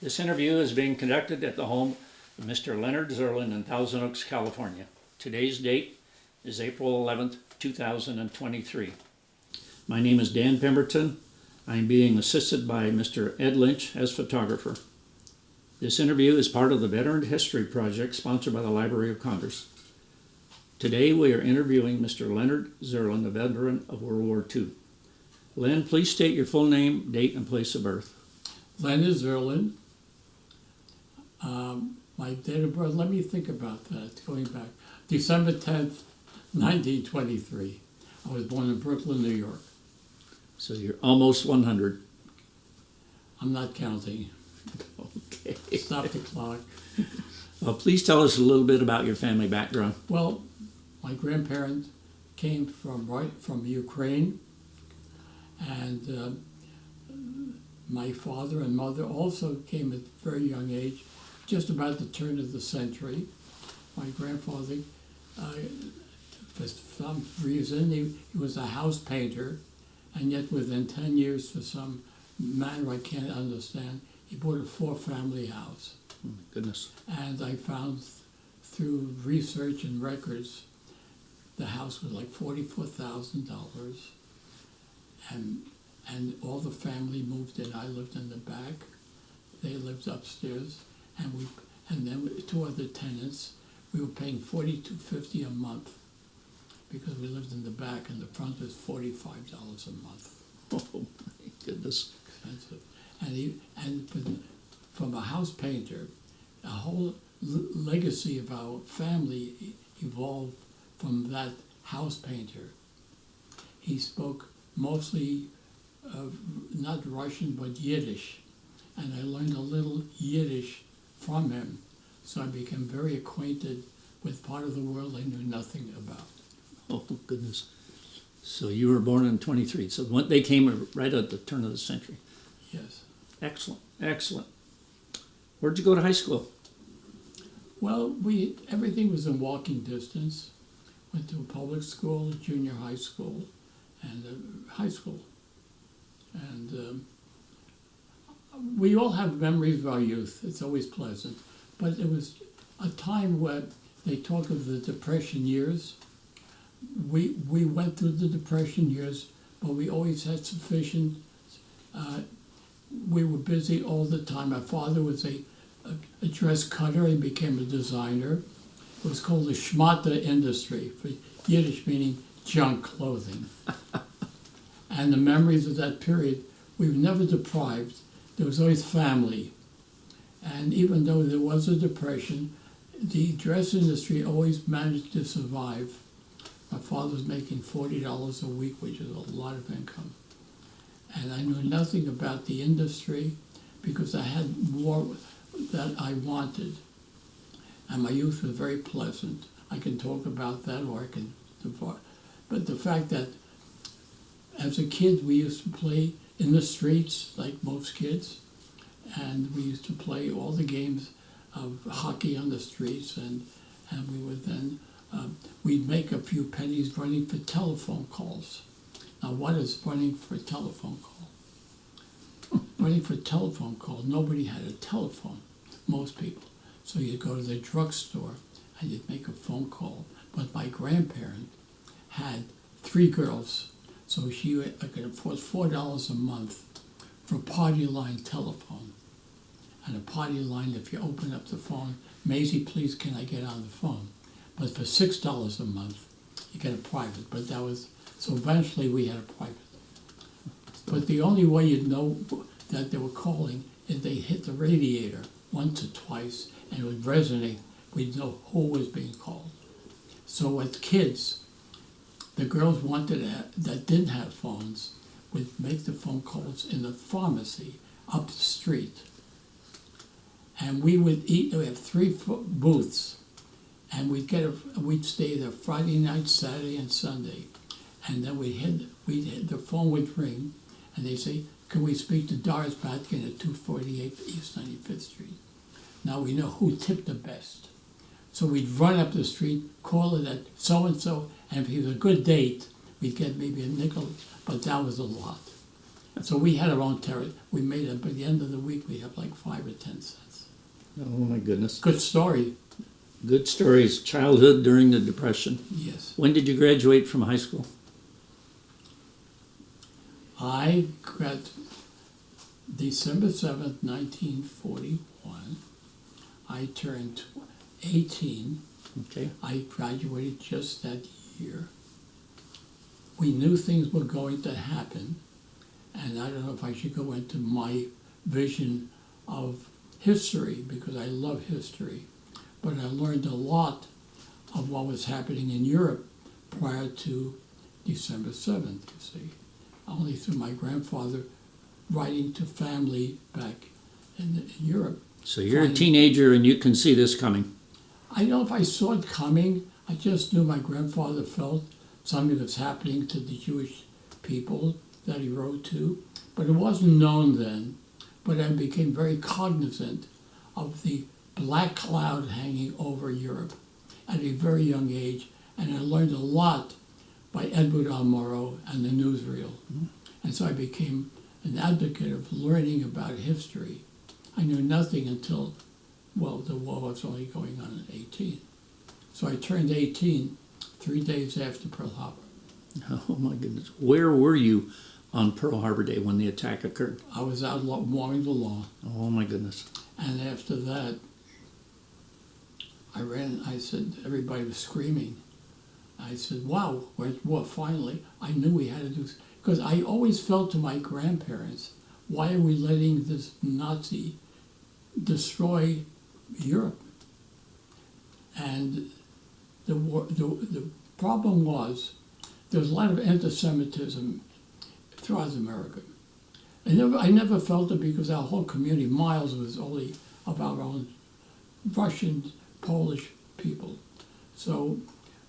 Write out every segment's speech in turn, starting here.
This interview is being conducted at the home of Mr. Len Zerlin in Thousand Oaks, California. Today's date is April 11th, 2023. My name is Dan Pemberton. I'm being assisted by Mr. Ed Lynch as photographer. This interview is part of the Veteran History Project sponsored by the Library of Congress. Today we are interviewing Mr. Len Zerlin, a veteran of World War II. Len, please state your full name, date, and place of birth. Len Zerlin. My date of birth, let me think about that, going back. December 10th, 1923. I was born in Brooklyn, New York. So you're almost 100. I'm not counting. Okay. Stop the clock. Well, please tell us a little bit about your family background. Well, my grandparents came from Ukraine, and my father and mother also came at a very young age, just about the turn of the century. My grandfather, for some reason, he was a house painter, and yet within 10 years, for some manner I can't understand, he bought a 4-family house. Oh, my goodness. And I found through research and records, the house was like $44,000, and all the family moved in. I lived in the back, they lived upstairs, and then with 2 other tenants. We were paying $42.50 a month because we lived in the back, and the front was $45 a month. Oh, my goodness. Expensive. And from a house painter, a whole legacy of our family evolved from that house painter. He spoke mostly not Russian but Yiddish, and I learned a little Yiddish from him, so I became very acquainted with part of the world I knew nothing about. Oh, goodness. So you were born in 23. So they came right at the turn of the century. Yes. Excellent, excellent. Where'd you go to high school? Well, everything was in walking distance. Went to a public school, a junior high school, and high school. And we all have memories of our youth. It's always pleasant. But it was a time where they talk of the Depression years. We went through the Depression years, but we always had sufficient. We were busy all the time. My father was a dress cutter. He became a designer. It was called the schmata industry, for Yiddish meaning junk clothing. And the memories of that period, we were never deprived. There was always family. And even though there was a depression, the dress industry always managed to survive. My father was making $40 a week, which is a lot of income. And I knew nothing about the industry because I had more that I wanted. And my youth was very pleasant. I can talk about that, or I can depart. But the fact that as a kid we used to play in the streets like most kids, and we used to play all the games of hockey on the streets, and we would then we'd make a few pennies running for telephone calls. Now, what is running for a telephone call? Running for a telephone call, nobody had a telephone, most people. So you'd go to the drugstore and you'd make a phone call. But my grandparent had 3 girls, so I could afford $4 a month for party line telephone. And a party line, if you open up the phone, Maisie, please can I get on the phone? But for $6 a month, you get a private. But that was, so eventually we had a private. But the only way you'd know that they were calling is they hit the radiator once or twice, and it would resonate. We'd know who was being called. So as kids, the girls that didn't have phones would make the phone calls in the pharmacy up the street. And we would we have 3 booths, and we'd stay there Friday night, Saturday, and Sunday. And then the phone would ring, and they'd say, can we speak to Doris Batkin at 248 East 95th Street? Now we know who tipped the best. So we'd run up the street, call it at so-and-so, and if he was a good date, we'd get maybe a nickel, but that was a lot. So we had our own terrace. We made it, by the end of the week, we have like 5 or 10 cents. Oh, my goodness. Good story. Good stories. Childhood during the Depression. Yes. When did you graduate from high school? I graduated December 7th, 1941. I turned 18. Okay. I graduated just that year. We knew things were going to happen, and I don't know if I should go into my vision of history, because I love history, but I learned a lot of what was happening in Europe prior to December 7th, you see. Only through my grandfather writing to family back in Europe. So you're a teenager and you can see this coming. I don't know if I saw it coming. I just knew my grandfather felt something was happening to the Jewish people that he wrote to, but it wasn't known then. But I became very cognizant of the black cloud hanging over Europe at a very young age, and I learned a lot by Edward R. Murrow and the newsreel. And so I became an advocate of learning about history. I knew nothing until, well, the war was only going on at 18. So I turned 18 3 days after Pearl Harbor. Oh, my goodness. Where were you on Pearl Harbor Day when the attack occurred? I was out mowing the lawn. Oh, my goodness. And after that, I said, everybody was screaming. I said, wow, where's war? Finally, I knew we had to do, because I always felt to my grandparents, why are we letting this Nazi destroy Europe? And the problem was, there was a lot of anti-Semitism throughout America. I never felt it because our whole community, miles, was only of our own Russian, Polish people. So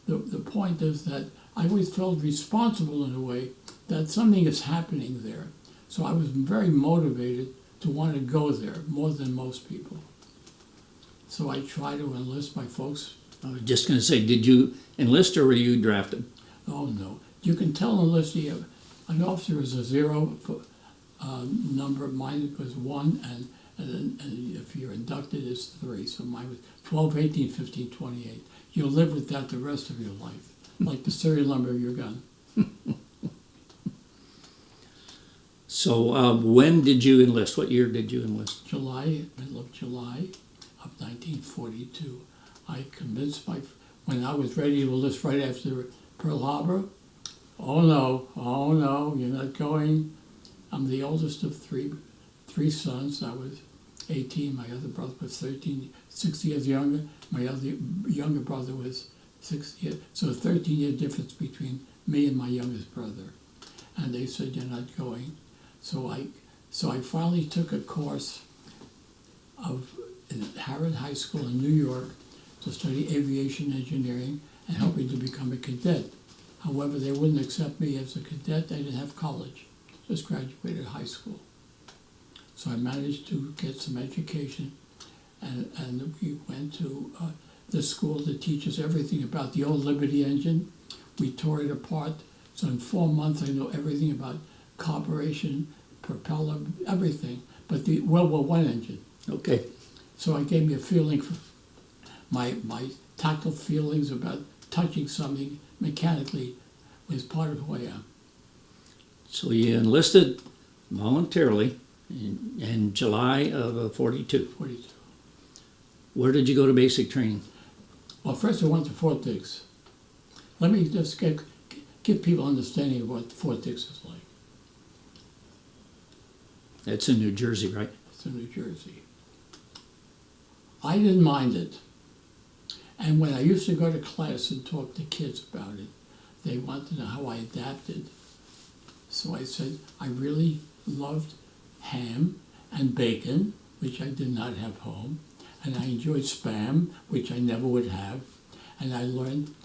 the point is that I always felt responsible in a way that something is happening there. So I was very motivated to want to go there more than most people. So I tried to enlist my folks. I was just going to say, did you enlist or were you drafted? Oh no, you can tell enlistee an officer is a 0 number. Mine was 1, and if you're inducted, it's 3. So mine was 12, 18, 15, 28. You'll live with that the rest of your life, like the serial number of your gun. So when did you enlist? What year did you enlist? Middle of July of 1942. I convinced when I was ready to enlist right after Pearl Harbor, oh no, you're not going. I'm the oldest of three sons. I was 18, my other brother was 13, 6 years younger. My other younger brother was 6 years, so a 13-year difference between me and my youngest brother. And they said, you're not going. So I finally took a course in Harvard High School in New York to study aviation engineering and hoping to become a cadet. However, they wouldn't accept me as a cadet. I didn't have college, just graduated high school. So I managed to get some education, and we went to the school that teaches everything about the old Liberty engine. We tore it apart. So in 4 months, I know everything about carburation, propeller, everything, but the World War I engine. Okay. So it gave me a feeling for my tactile feelings about touching something mechanically was part of who I am. So you enlisted voluntarily in July of 42. 42. Where did you go to basic training? Well, first I went to Fort Dix. Let me just give people understanding of what Fort Dix is like. That's in New Jersey, right? It's in New Jersey. I didn't mind it. And when I used to go to class and talk to kids about it, they wanted to know how I adapted. So I said I really loved ham and bacon, which I did not have home, and I enjoyed Spam, which I never would have, and I learned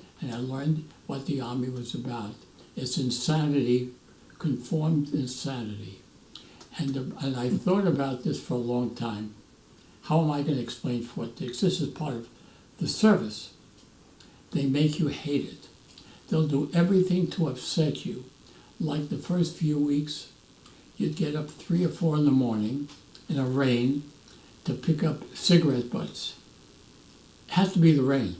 what the Army was about. It's insanity, conformed insanity. And I thought about this for a long time. How am I going to explain Fort Dix? This is part of the service. They make you hate it. They'll do everything to upset you. Like the first few weeks, you'd get up 3 or 4 in the morning in a rain to pick up cigarette butts. It has to be the rain.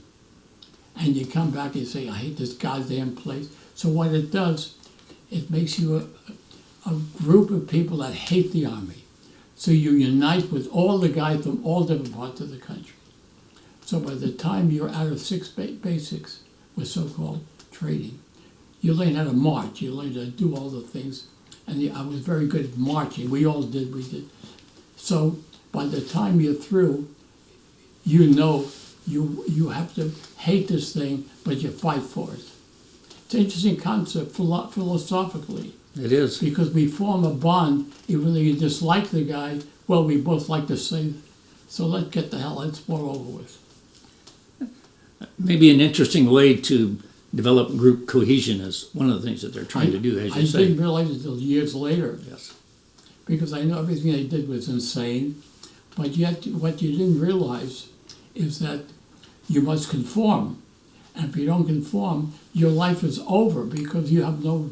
And you come back and say, I hate this goddamn place. So what it does, it makes you a group of people that hate the Army. So you unite with all the guys from all different parts of the country. So by the time you're out of 6 basics with so-called training, you learn how to march, you learn how to do all the things. And I was very good at marching. We did. So by the time you're through, you know you have to hate this thing, but you fight for it. It's an interesting concept philosophically. It is. Because we form a bond, even though you dislike the guy, well, we both like the same. So let's get the hell, let's war over with. Maybe an interesting way to develop group cohesion is one of the things that they're trying to do, as you say. I didn't realize it until years later. Yes. Because I know everything they did was insane. But yet, what you didn't realize is that you must conform. And if you don't conform, your life is over because you have no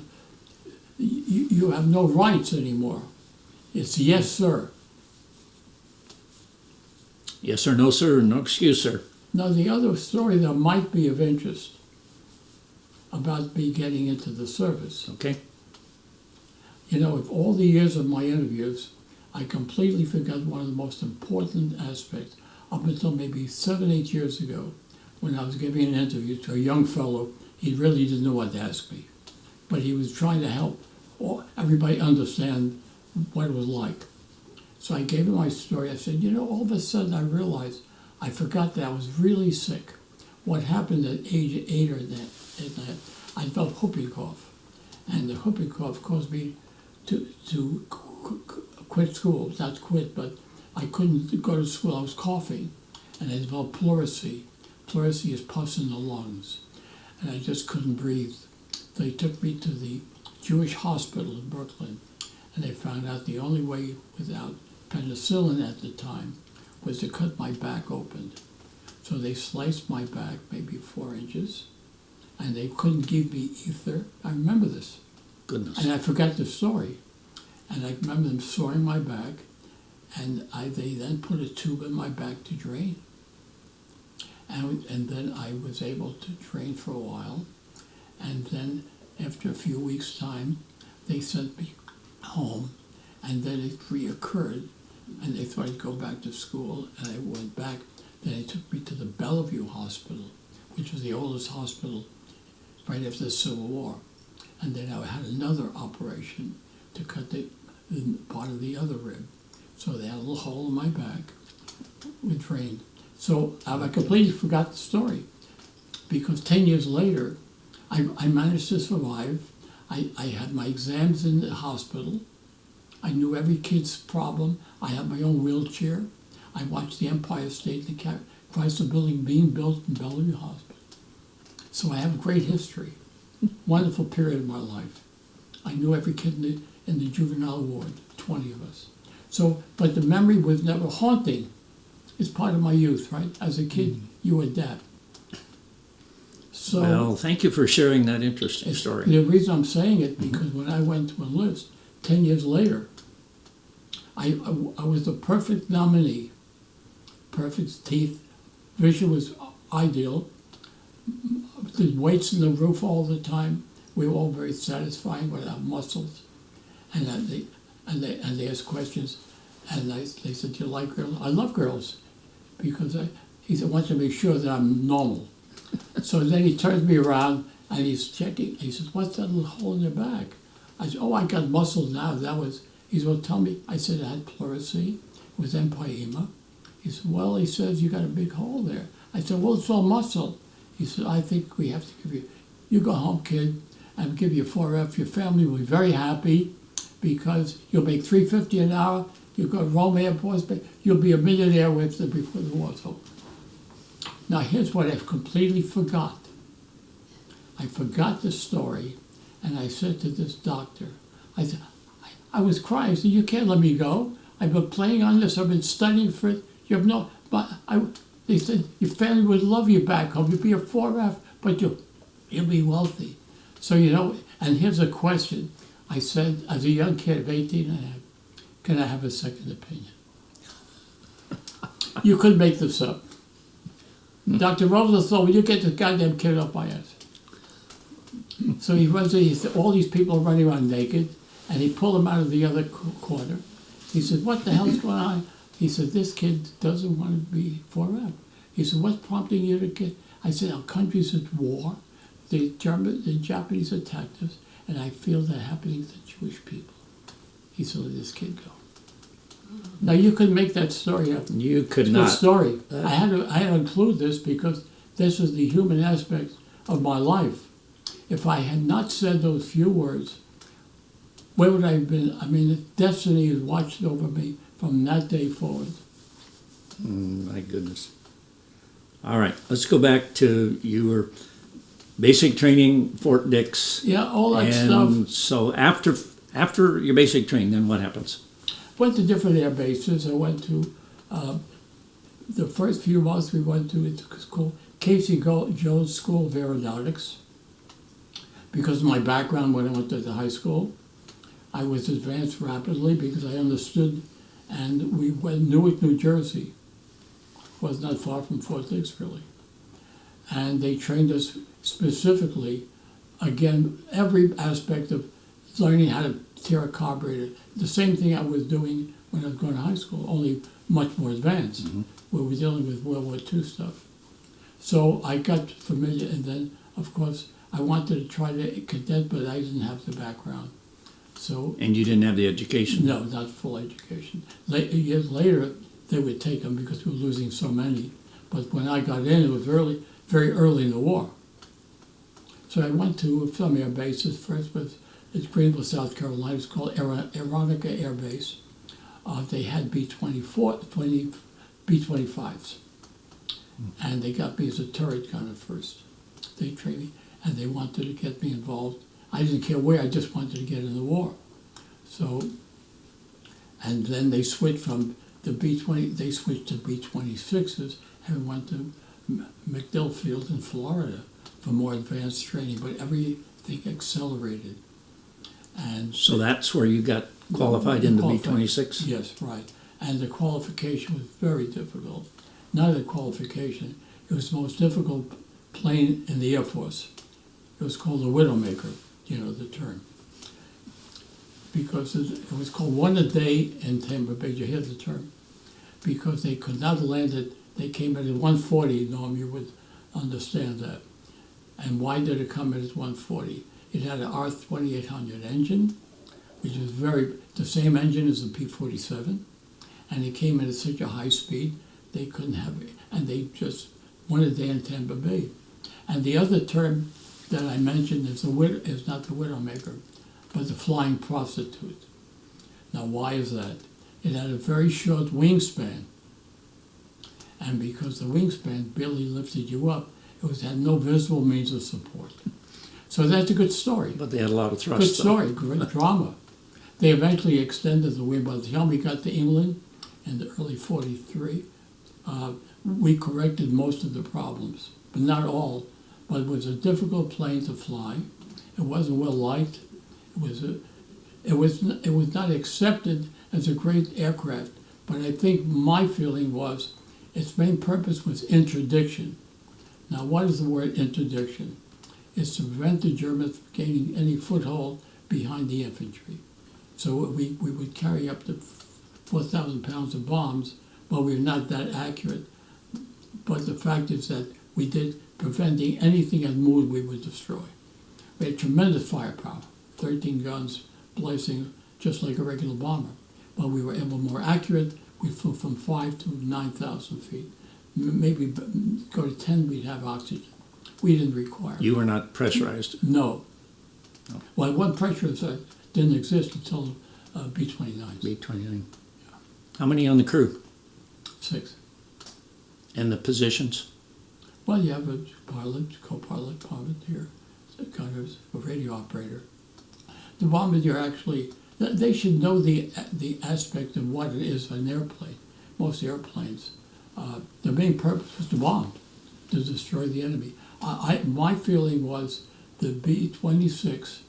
rights anymore. It's yes, sir. Yes or no, sir, no excuse, sir. Now, the other story that might be of interest about me getting into the service. Okay. You know, of all the years of my interviews, I completely forgot one of the most important aspects up until maybe 7, 8 years ago when I was giving an interview to a young fellow. He really didn't know what to ask me, but he was trying to help everybody understand what it was like. So I gave him my story. I said, you know, all of a sudden I realized I forgot that I was really sick. What happened at age 8 or 9, I felt whooping cough. And the whooping cough caused me to quit school. Not quit, but I couldn't go to school. I was coughing. And I developed pleurisy. Pleurisy is pus in the lungs. And I just couldn't breathe. They took me to the Jewish hospital in Brooklyn. And they found out the only way without penicillin at the time was to cut my back open. So they sliced my back maybe 4 inches, and they couldn't give me ether. I remember this. Goodness. And I forgot the story. And I remember them sawing my back, and they then put a tube in my back to drain. And then I was able to drain for a while. And then after a few weeks' time, they sent me home, and then it reoccurred. And they thought I'd go back to school, and I went back. Then they took me to the Bellevue Hospital, which was the oldest hospital right after the Civil War. And then I had another operation to cut the part of the other rib. So they had a little hole in my back, it drained. So I completely forgot the story, because 10 years later, I managed to survive. I had my exams in the hospital. I knew every kid's problem. I had my own wheelchair. I watched the Empire State and the Chrysler Building being built in Bellevue Hospital. So I have a great history. Wonderful period of my life. I knew every kid in the juvenile ward, 20 of us. So, but the memory was never haunting. It's part of my youth, right? As a kid, you adapt. So, well, thank you for sharing that interesting story. The reason I'm saying it, because when I went to enlist, 10 years later, I was the perfect nominee. Perfect teeth. Vision was ideal. The weights in the roof all the time. We were all very satisfying with our muscles. And they asked questions. And they said, do you like girls? I love girls. Because he said, I want to make sure that I'm normal. So then he turns me around and he's checking. He says, what's that little hole in your back? I said, oh, I got muscles now. He said, well, tell me. I said, I had pleurisy. It was empyema. He said, well, he says, you got a big hole there. I said, well, it's all muscle. He said, I think we have to give you go home, kid, and give you 4F. Your family will be very happy because you'll make $3.50 an hour. You'll go to Rome Airport. You'll be a millionaire before the war's over. Now, here's what I completely forgot. I forgot the story, and I said to this doctor, I said, I was crying. I said, you can't let me go. I've been playing on this. I've been studying for it. You have no, but they said, your family would love you back home. You'd be a 4F, but you'll be wealthy. So, you know, and here's a question. I said, as a young kid of 18 and a half, can I have a second opinion? You couldn't make this up. Dr. Roosevelt thought, will you get this goddamn kid up my ass? So he runs in, all these people are running around naked, and he pulled them out of the other corner. He said, what the hell's going on? He said, this kid doesn't want to be forever. He said, what's prompting you to get? I said, our country's at war. The Japanese attacked us, and I feel that happening to Jewish people. He said, let this kid go. Now you could make that story up. You could It's a not. good story. I had to include this because this is the human aspect of my life. If I had not said those few words, where would I have been? I mean, destiny has watched over me from that day forward. My goodness. All right, let's go back to your basic training, Fort Dix. Yeah, all that And stuff. so after your basic training, then what happens? Went to different air bases. I went to, the first few months we went to, it's called Casey Jones School of Aeronautics. Because of my background when I went to the high school, I was advanced rapidly because I understood, and we went Newark, New Jersey. Was not far from Fort Dix, really. And they trained us specifically, again, every aspect of learning how to tear a carburetor. The same thing I was doing when I was going to high school, only much more advanced. We were dealing with World War II stuff. So I got familiar, and then, of course, I wanted to try to cadet, but I didn't have the background. So And you didn't have the education? no, not full education. Years later, they would take them because we were losing so many. But when I got in, it was very early in the war. So I went to some air bases. First was at Greenville, South Carolina. It's called Aeronica Air Base. They had B-25s. And they got me as a turret gunner first. They trained me, and they wanted to get me involved. I didn't care where, I just wanted to get in the war. So, and then they switched from the they switched to B-26s and went to MacDill Field in Florida for more advanced training, but everything accelerated. And So that's where you got qualified in the B-26? Yes, right. And the qualification was very difficult. Not a qualification, it was the most difficult plane in the Air Force. It was called the Widowmaker, you know the term. Because it was called one a day in Tampa Bay, you hear the term. Because they could not land it, they came at 140, Norm, you would understand that. And why did it come in at 140? It had an R-2800 engine, which was the same engine as the P-47, and it came in at such a high speed, they couldn't have it, and they just one a day in Tampa Bay. And the other term that I mentioned is not the Widowmaker, but the flying prostitute. Now, why is that? It had a very short wingspan, and because the wingspan barely lifted you up, it had no visible means of support. So that's a good story. But they had a lot of thrust. Good story, great drama. They eventually extended the wing. By the time we got to England in the early '43, we corrected most of the problems, but not all. But it was a difficult plane to fly. It wasn't well liked. It was not accepted as a great aircraft. But I think my feeling was its main purpose was interdiction. Now, what is the word interdiction? It's to prevent the Germans from gaining any foothold behind the infantry. So we would carry up to 4,000 pounds of bombs, but we were not that accurate. But the fact is that we did preventing anything that moved, we would destroy. We had tremendous firepower, 13 guns blazing just like a regular bomber. But we were able more accurate. We flew from 5 to 9,000 feet. Maybe go to 10, we'd have oxygen. We didn't require it. You were not pressurized? No. No. Well, one pressure didn't exist until B-29s. B-29. How many on the crew? 6. And the positions? Well, you have a pilot, co-pilot, bombardier, gunners, a radio operator. The bombardier actually, they should know the aspect of what it is an airplane. Most airplanes, the main purpose was to bomb, to destroy the enemy. My feeling was the B-26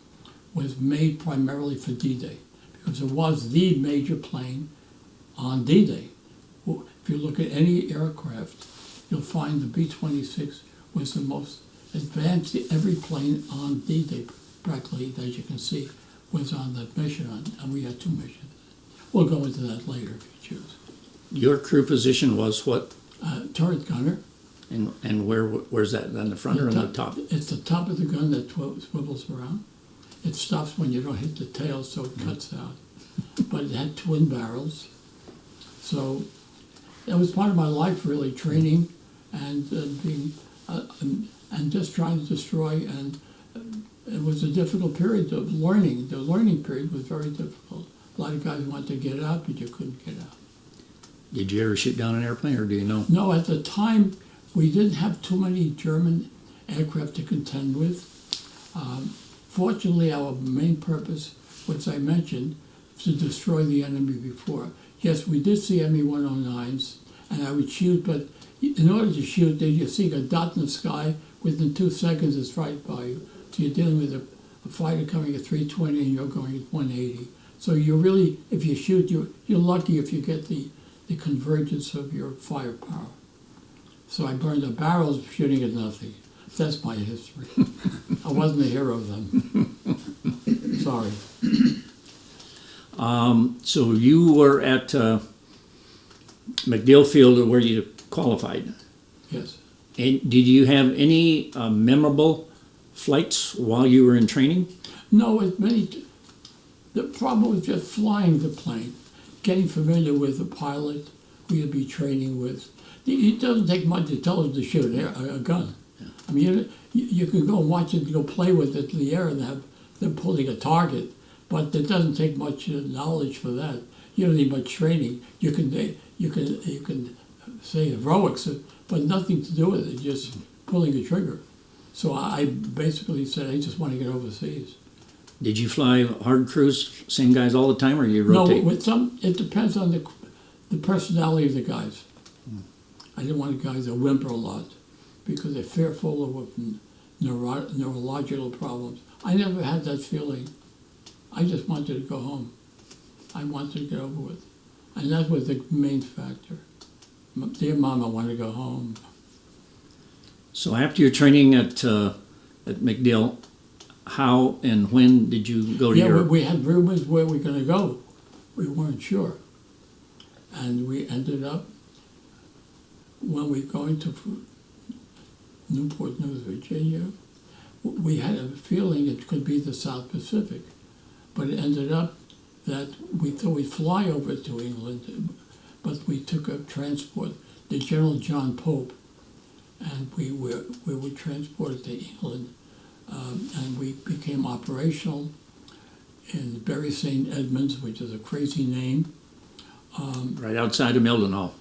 was made primarily for D-Day because it was the major plane on D-Day. If you look at any aircraft, you'll find the B-26 was the most advanced. Every plane on D-Day, practically, as you can see, was on that mission, and we had 2 missions. We'll go into that later if you choose. Your crew position was what? Turret gunner. And where's that, on the front or on the top? It's the top of the gun that swivels around. It stops when you don't hit the tail, so it cuts out. But it had twin barrels. So it was part of my life, really, training and being and just trying to destroy. And it was a difficult period of learning. The learning period was very difficult. A lot of guys wanted to get out, but you couldn't get out. Did you ever shoot down an airplane, or do you know? No, at the time, we didn't have too many German aircraft to contend with. Fortunately, our main purpose, which I mentioned, was to destroy the enemy before. Yes, we did see Me-109s, and I would shoot, but in order to shoot, you're seeing a dot in the sky, within 2 seconds it's right by you. So you're dealing with a fighter coming at 320 and you're going at 180. So you're really, if you shoot, you're lucky if you get the convergence of your firepower. So I burned the barrels shooting at nothing. That's my history. I wasn't a hero then. Sorry. So you were at MacDill Field where you qualified. Yes. And did you have any memorable flights while you were in training? No, the problem was just flying the plane, getting familiar with the pilot who you'd be training with. It doesn't take much to tell them to shoot a gun. Yeah. I mean, you can go and watch it, go play with it in the air and have them pulling a target, but it doesn't take much knowledge for that. You don't need much training. You can say heroics, but nothing to do with it, just pulling a trigger. So I basically said, I just want to get overseas. Did you fly hard crews, same guys all the time, or you rotate? No, with some, it depends on the personality of the guys. I didn't want guys that whimper a lot because they're fearful of neurological problems. I never had that feeling. I just wanted to go home. I wanted to get over with. And that was the main factor. Dear Mom, I want to go home. So after your training at MacDill, how and when did you go to Europe? We had rumors where we were going to go. We weren't sure. And we ended up, when we were going to Newport News, Virginia, we had a feeling it could be the South Pacific. But it ended up that we thought we'd fly over to England, but we took a transport, the General John Pope, and we were transported to England, and we became operational in Bury St. Edmunds, which is a crazy name. Right outside of Mildenhall.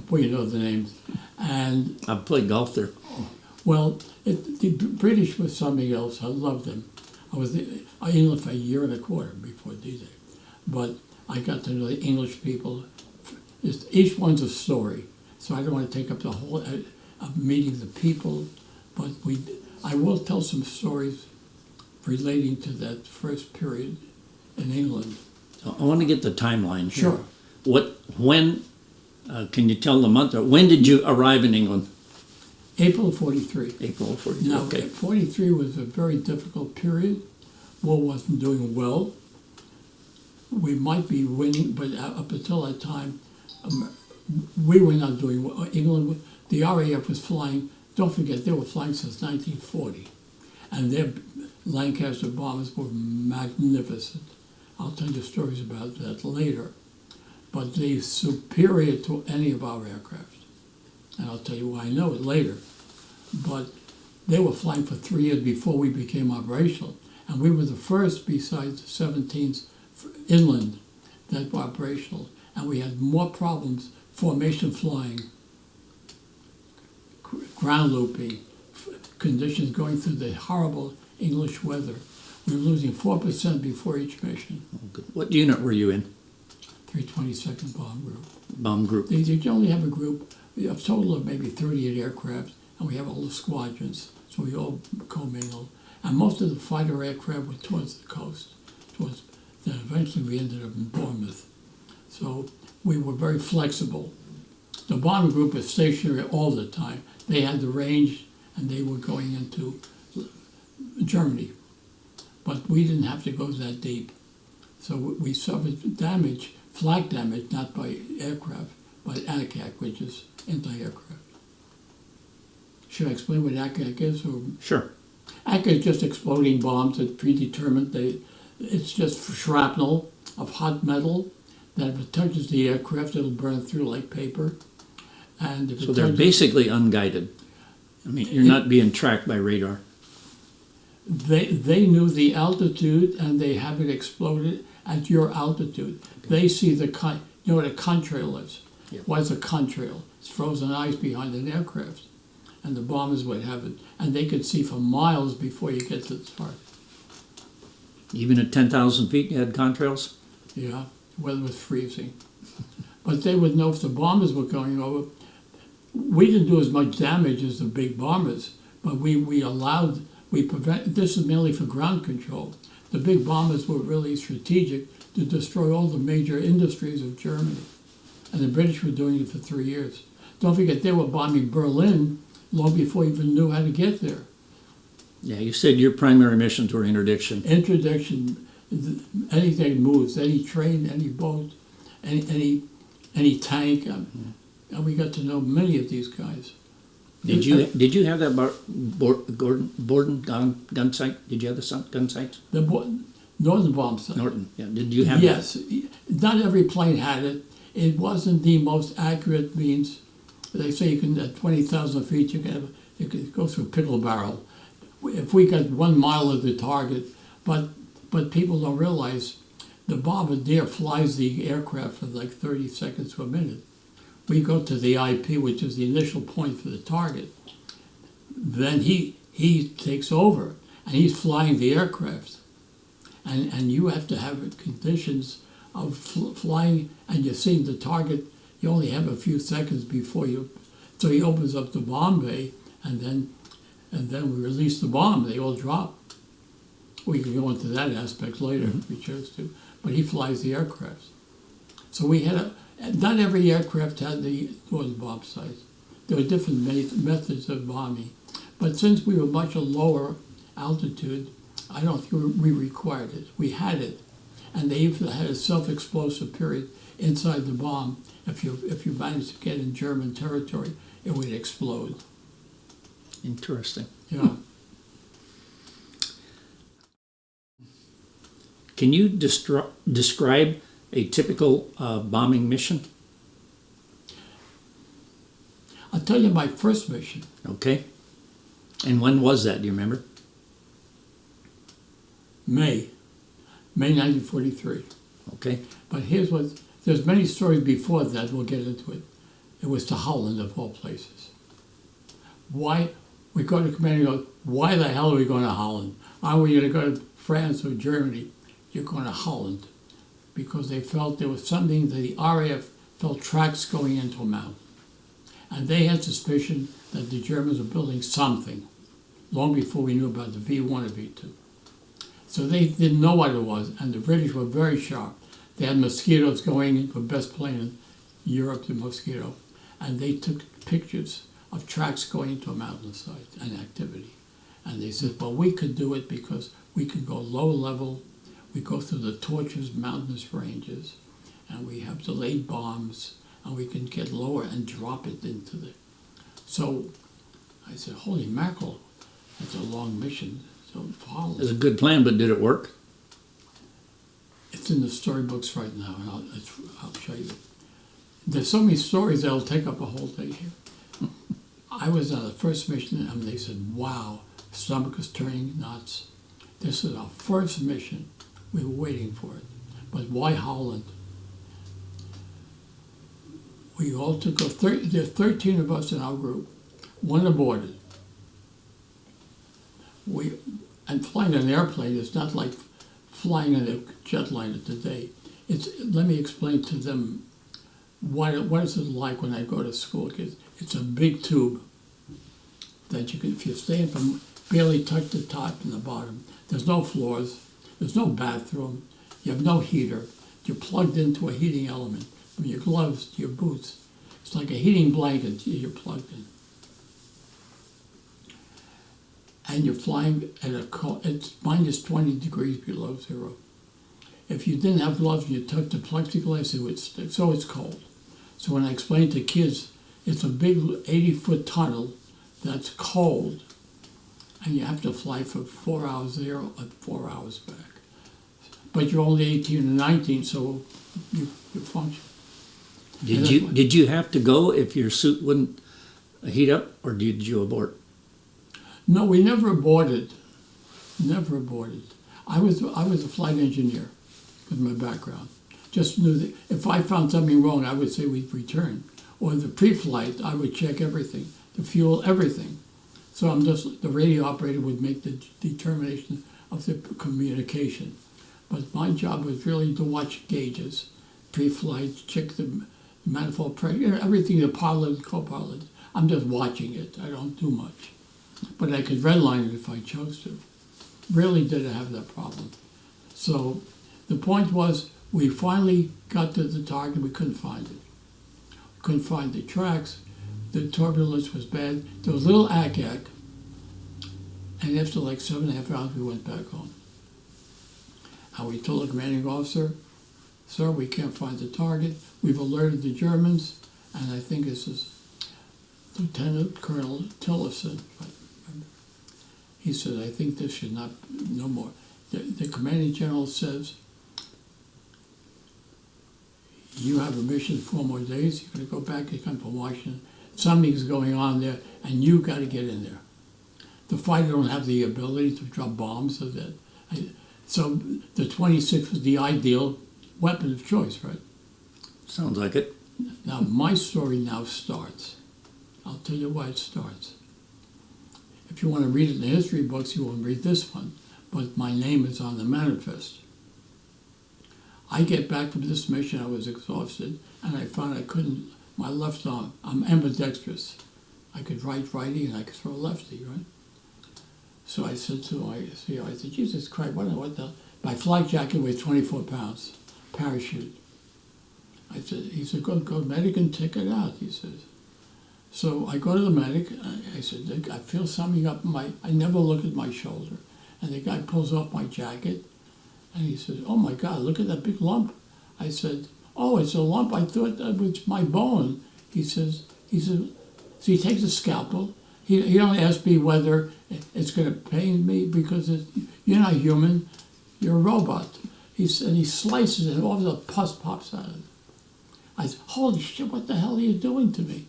Well, you know the names. And I've played golf there. well, the British was something else. I loved them. I was in England for a year and a quarter before D-Day, but I got to know the English people. Each one's a story, so I don't want to take up the whole of meeting the people, but I will tell some stories relating to that first period in England. I want to get the timeline here. Sure. When, can you tell the month, or when did you arrive in England? April of 43. April of 43, Now, okay. 43 was a very difficult period. War wasn't doing well. We might be winning, but up until that time, we were not doing well. England, the RAF was flying, don't forget, they were flying since 1940. And their Lancaster bombers were magnificent. I'll tell you stories about that later. But they're superior to any of our aircraft. And I'll tell you why I know it later. But they were flying for 3 years before we became operational. And we were the first, besides the 17s, inland that were operational. And we had more problems, formation flying, ground looping, conditions going through the horrible English weather. We were losing 4% before each mission. What unit were you in? 322nd Bomb Group. Bomb group. They only have a group, a total of maybe 38 aircraft, and we have all the squadrons, so we all commingle. And most of the fighter aircraft were towards the coast. Then eventually we ended up in Bournemouth. So we were very flexible. The bomber group was stationary all the time. They had the range and they were going into Germany. But we didn't have to go that deep. So we suffered damage, flak damage, not by aircraft, but ACAC, which is anti-aircraft. Should I explain what ACAC is? Or? Sure. ACAC is just exploding bombs that predetermined. It's just shrapnel of hot metal that if it touches the aircraft, it'll burn through like paper. And if So they're basically unguided. I mean, you're not being tracked by radar. They knew the altitude and they have it exploded at your altitude. They see you know what a contrail is? Yep. What's a contrail? It's frozen ice behind an aircraft. And the bombers would have it. And they could see for miles before you get to the target. Even at 10,000 feet, you had contrails? Yeah, the weather was freezing. But they would know if the bombers were going over. We didn't do as much damage as the big bombers, but we prevent, this is mainly for ground control. The big bombers were really strategic to destroy all the major industries of Germany. And the British were doing it for 3 years. Don't forget, they were bombing Berlin long before we even knew how to get there. Yeah, you said your primary missions were interdiction. Interdiction, anything that moves, any train, any boat, any tank. And we got to know many of these guys. Did you have that Borden gun site? Did you have the gun sites? The Northern bomb site. Norton, yeah. Did you have Yes. Not every plane had it. It wasn't the most accurate means. They say you can, at 20,000 feet, you can go through a pickle barrel. If we got 1 mile of the target, but people don't realize the bombardier flies the aircraft for like 30 seconds to a minute. We go to the IP, which is the initial point for the target. Then he takes over, and he's flying the aircraft. And you have to have conditions of flying, and you're seeing the target. You only have a few seconds before you. So he opens up the bomb bay, and then we release the bomb. They all drop. We can go into that aspect later if we chose to. But he flies the aircraft. So we had not every aircraft had the Northern bomb sites. There were different methods of bombing. But since we were much a lower altitude, I don't think we required it. We had it. And they even had a self-explosive period inside the bomb. If you managed to get in German territory, it would explode. Interesting. Yeah. Can you describe a typical bombing mission? I'll tell you my first mission. Okay. And when was that? Do you remember? May 1943. Okay. But here's what, there's many stories before that, we'll get into it. It was to Holland, of all places. Why? We go to command and go, why the hell are we going to Holland? Aren't we going to go to France or Germany? You're going to Holland. Because they felt there was something that the RAF felt tracks going into a mountain. And they had suspicion that the Germans were building something long before we knew about the V1 or V2. So they didn't know what it was, and the British were very sharp. They had mosquitoes going in, the best plane in Europe, the Mosquito, and they took pictures of tracks going into a mountainside and activity. And they said, well, we could do it because we can go low level, we go through the tortuous mountainous ranges, and we have delayed bombs, and we can get lower and drop it into the... So I said, holy mackerel, that's a long mission. So follow. It was a good plan, but did it work? It's in the storybooks right now, and I'll show you. There's so many stories that'll take up a whole day here. I was on the first mission, and they said, wow, stomach is turning nuts. This is our first mission. We were waiting for it. But why Holland? We all took there are 13 of us in our group. One aborted. And flying an airplane is not like flying in a jetliner today. Let me explain to them what is it like when I go to school. It's a big tube that you can, if you're staying from barely touch the top and the bottom. There's no floors. There's no bathroom. You have no heater. You're plugged into a heating element, from your gloves to your boots. It's like a heating blanket you're plugged in. And you're flying at it's minus 20 degrees below zero. If you didn't have gloves and you touched the plexiglass, it would stick. So it's cold. So when I explain to kids, it's a big 80-foot tunnel that's cold, and you have to fly for 4 hours there and 4 hours back. But you're only 18 or 19, so you function. Did you have to go if your suit wouldn't heat up, or did you abort? No, we never aborted. Never aborted. I was a flight engineer with my background. Just knew that if I found something wrong, I would say we'd return. Or the pre-flight, I would check everything, the fuel, everything. So the radio operator would make the determination of the communication. But my job was really to watch gauges, pre-flight, check the manifold pressure, everything, the pilot, co-pilot. I'm just watching it. I don't do much. But I could redline it if I chose to. Really didn't have that problem. So the point was, we finally got to the target. We couldn't find it. Couldn't find the tracks. The turbulence was bad. There was a little ack-ack. And after like 7.5 hours, we went back home. And we told the commanding officer, "Sir, we can't find the target. We've alerted the Germans." And I think this is Lieutenant Colonel Tillotson. He said, "I think this should not, no more." The commanding general says, "You have a mission 4 more days. You're going to go back. You come from Washington. Something's going on there, and you got to get in there." The fighter don't have the ability to drop bombs, so the 26 was the ideal weapon of choice, right? Sounds like it. Now my story now starts. I'll tell you why it starts. If you want to read it in the history books, you won't read this one, but my name is on the manifest. I get back from this mission, I was exhausted, and I found I couldn't, my left arm, I'm ambidextrous. I could write righty and I could throw lefty, right? So I said to my CEO, I said, "Jesus Christ, what the, my flight jacket weighs 24 pounds, parachute." He said, go medic and take it out, he says. So I go to the medic, I said, "I feel something up I never look at my shoulder." And the guy pulls off my jacket, and he says, "Oh my God, look at that big lump." I said, "Oh, it's a lump. I thought that was my bone." He says, so he takes a scalpel. He only asked me whether it's going to pain me because you're not human, you're a robot. He said, he slices it, and all the pus pops out of it. I said, "Holy shit, what the hell are you doing to me?"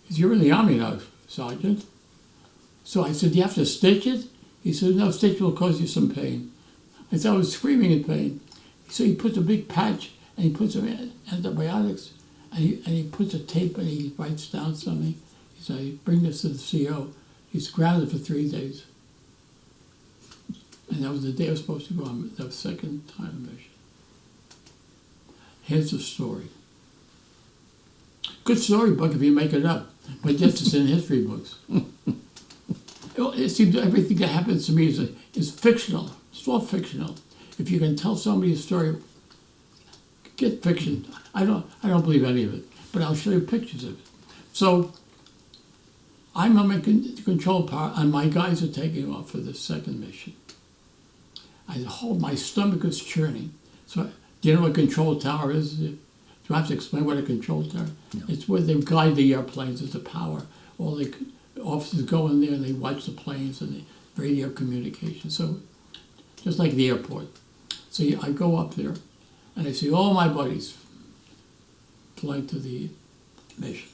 He said, "You're in the Army now, Sergeant." So I said, "Do you have to stitch it?" He said, "No, stitch will cause you some pain." I said, I was screaming in pain. So he puts a big patch, and he puts some antibiotics, and he puts a tape, and he writes down something. He said, "Bring this to the CO." He's grounded for 3 days. And that was the day I was supposed to go on the second time mission. Here's the story. Good storybook if you make it up, but just it's in history books. It seems everything that happens to me is fictional. It's all fictional. If you can tell somebody a story, get fiction. I don't believe any of it, but I'll show you pictures of it. So I'm on my control tower, and my guys are taking off for the second mission. My stomach is churning. So do you know what a control tower is? Do I have to explain what a control tower is? No. It's where they guide the airplanes. It's the power. All the officers go in there and they watch the planes and the radio communication. So just like the airport. So I go up there and I see all my buddies flying to the mission.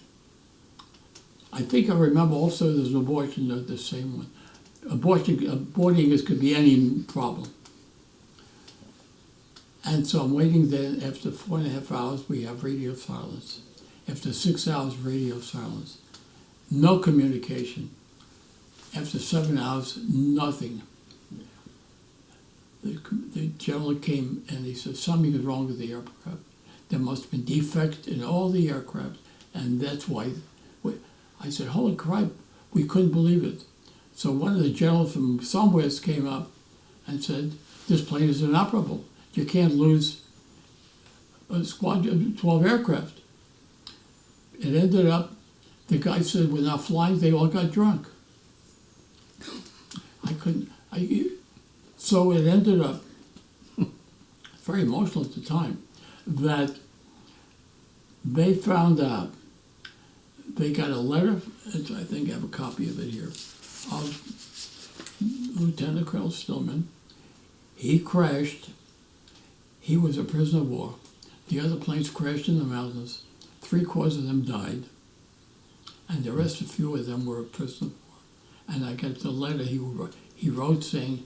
I think I remember also there's an abortion, the same one. Aborting could be any problem. And so I'm waiting there. After 4.5 hours, we have radio silence. After 6 hours, radio silence. No communication. After 7 hours, nothing. The general came and he said, "Something is wrong with the aircraft. There must have been defect in all the aircraft, and that's why." I said, "Holy crap, we couldn't believe it." So one of the generals from somewhere came up and said, this plane is inoperable. You can't lose a squadron of 12 aircraft. It ended up, the guy said, we're not flying, they all got drunk. So it ended up, very emotional at the time, that they found out, they got a letter, and I think I have a copy of it here, of Lieutenant Colonel Stillman. He crashed. He was a prisoner of war. The other planes crashed in the mountains. 3/4 of them died. And the rest, a few of them were a prisoner of war. And I got the letter he wrote saying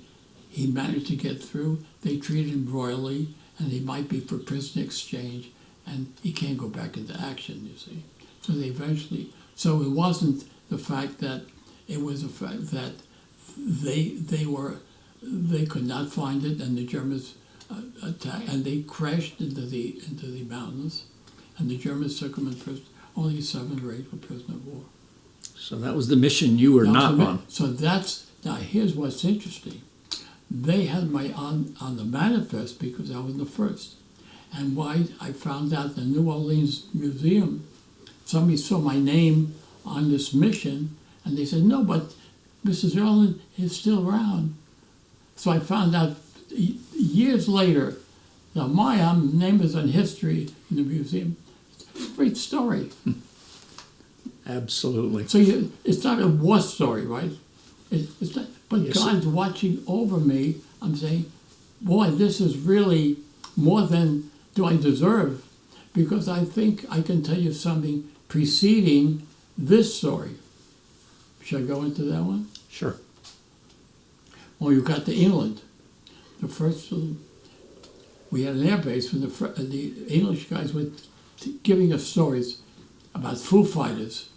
he managed to get through. They treated him royally, and he might be for prisoner exchange, and he can't go back into action, you see. So they eventually, so it wasn't the fact that, it was the fact that they could not find it, and the Germans attacked, and they crashed into the mountains, and the Germans took them in prison. Only 7 or 8 were prisoner of war. So that was the mission you were not on. So now here's what's interesting. They had my on the manifest because I was the first. And why I found out the New Orleans Museum, somebody saw my name on this mission, and they said, no, but Mr. Zerlin is still around. So I found out years later that my name is on history in the museum. It's a great story. Absolutely. So it's not a war story, right? It's not, but yes, God's watching over me. I'm saying, boy, this is really more than do I deserve, because I think I can tell you something preceding this story. Should I go into that one? Sure. Well, you got to England. The first, we had an air base when the English guys were giving us stories about Foo Fighters.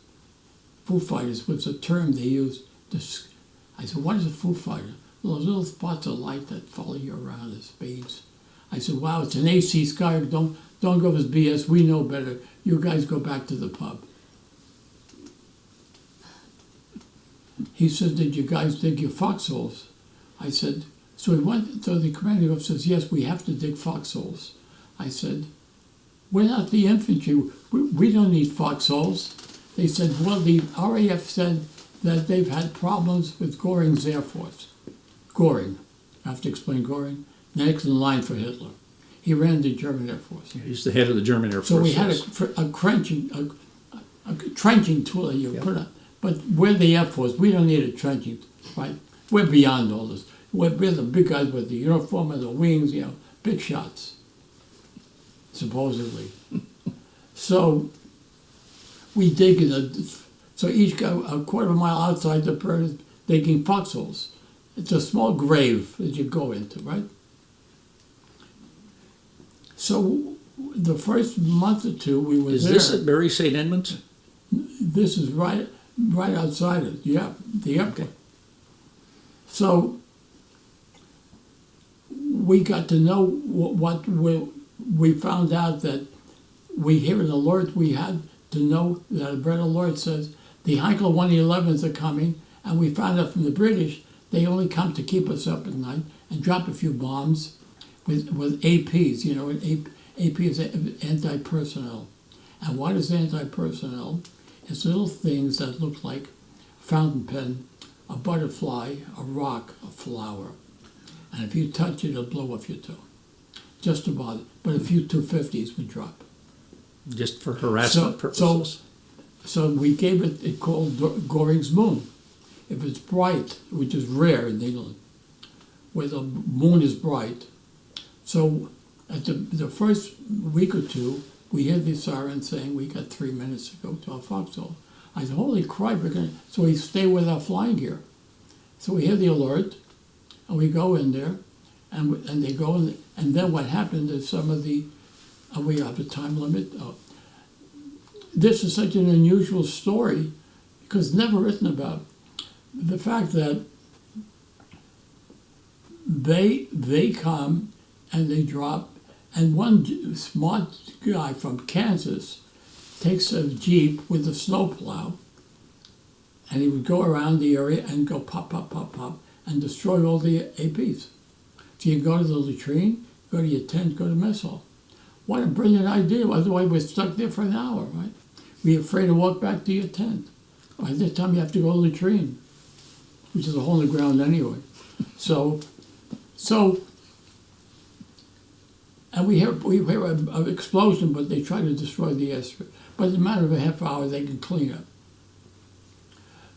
Foo Fighters was a term they used. I said, what is a Foo Fighter? Those little spots of light that follow you around as speeds. I said, wow, it's an AC sky. Don't go with BS. We know better. You guys go back to the pub. He said, did you guys dig your foxholes? I said, so the commanding officer says, yes, we have to dig foxholes. I said, we're not the infantry. We don't need foxholes. They said, well, the RAF said that they've had problems with Göring's Air Force. Göring, I have to explain Göring, next in line for Hitler. He ran the German Air Force. He's the head of the German Air Force. So we had a trenching tool that you put up. But we're the Air Force. We don't need a trenching, right? We're beyond all this. We're the big guys with the uniform and the wings, big shots, supposedly. So we dig so each guy a quarter of a mile outside the bird digging foxholes. It's a small grave that you go into, right? So the first month or two we were there. Is this at Bury St. Edmunds? This is right outside it. Yeah, the airport. Okay. So we got to know what we found out that we hear an alert. We had to know that a red alert says the Heinkel 111s are coming, and we found out from the British they only come to keep us up at night and drop a few bombs with APs. AP is anti-personnel. And what is anti-personnel? It's little things that look like a fountain pen, a butterfly, a rock, a flower. And if you touch it, it'll blow off your toe. Just about it. But a few 250s would drop. Just for harassment purposes. So we gave it called Göring's Moon. If it's bright, which is rare in England, where the moon is bright. So at the first week or two, we hear the siren saying we got 3 minutes to go to our foxhole. I said, holy crap, so we stay with our flying gear. So we hear the alert, and we go in there, and they go in, and then what happened is some of the, we have a time limit. This is such an unusual story, because it's never written about. The fact that they come and they drop, and one smart guy from Kansas takes a Jeep with a snowplow and he would go around the area and go pop, pop, pop, pop, and destroy all the APs. So you go to the latrine, go to your tent, go to mess hall. What a brilliant idea. Otherwise, we're stuck there for an hour, right? We're afraid to walk back to your tent. By this time, you have to go to the latrine, which is a hole in the ground anyway. So, and we hear an explosion, but they try to destroy the airstrip. But in a matter of a half hour, they can clean up.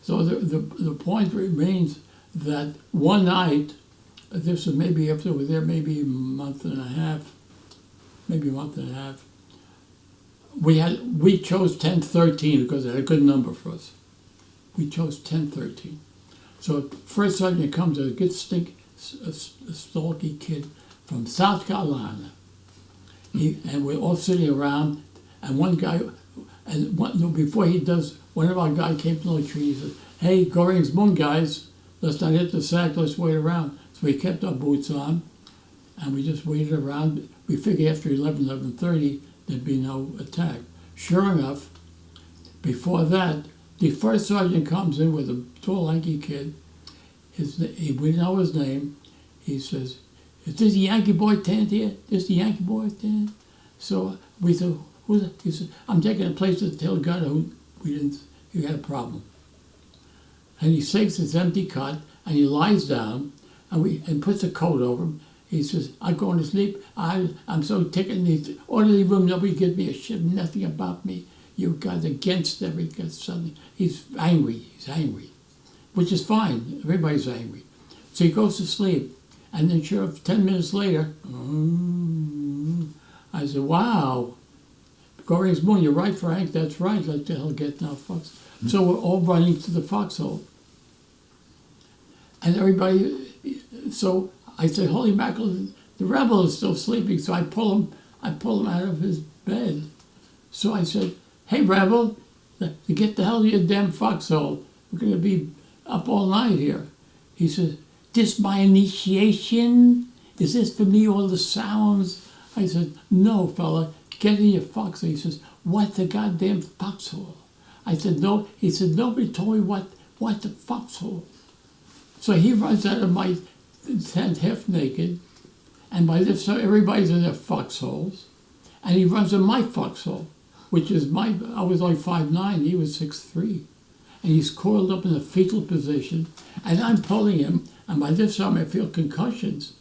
So the point remains that one night, this was maybe after we were there, maybe a month and a half, we chose 1013 because it had a good number for us. We chose 1013. So first sergeant comes as a good stalky kid from South Carolina. And we're all sitting around, and one guy, before he does, one of our guys came to the tree and said, "Hey, Goring's Moon guys, let's not hit the sack, let's wait around." So we kept our boots on, and we just waited around. We figured after 11:30, there'd be no attack. Sure enough, before that, the first sergeant comes in with a tall, lanky kid. We know his name. He says, "Is this the Yankee boy tent here? This the Yankee boy tent?" So we said, "Who's that?" He said, "I'm taking a place at the tail gunner who he had a problem." And he takes his empty cot and he lies down and puts a coat over him. He says, "I'm going to sleep. I'm so tickled in the orderly room. Nobody gives me a shit. Nothing about me. You guys against everything." Something. He's angry, which is fine. Everybody's angry. So he goes to sleep. And then sure, 10 minutes later, I said, "Wow, Goring's Moon, you're right, Frank. That's right. Let the hell get now, fox." So we're all running to the foxhole. And everybody, so I said, "Holy mackerel, the rebel is still sleeping." So I pull him out of his bed. So I said, "Hey, rebel, get the hell to your damn foxhole. We're going to be up all night here." He says, "This my initiation? Is this for me, all the sounds?" I said, "No, fella, get in your foxhole." He says, "What the goddamn foxhole?" I said, "No." He said, "Nobody told me what the foxhole." So he runs out of my tent half naked, and by this time everybody's in their foxholes, and he runs in my foxhole, which is I was like 5'9", he was 6'3", and he's coiled up in a fetal position, and I'm pulling him, and by this time I feel concussions.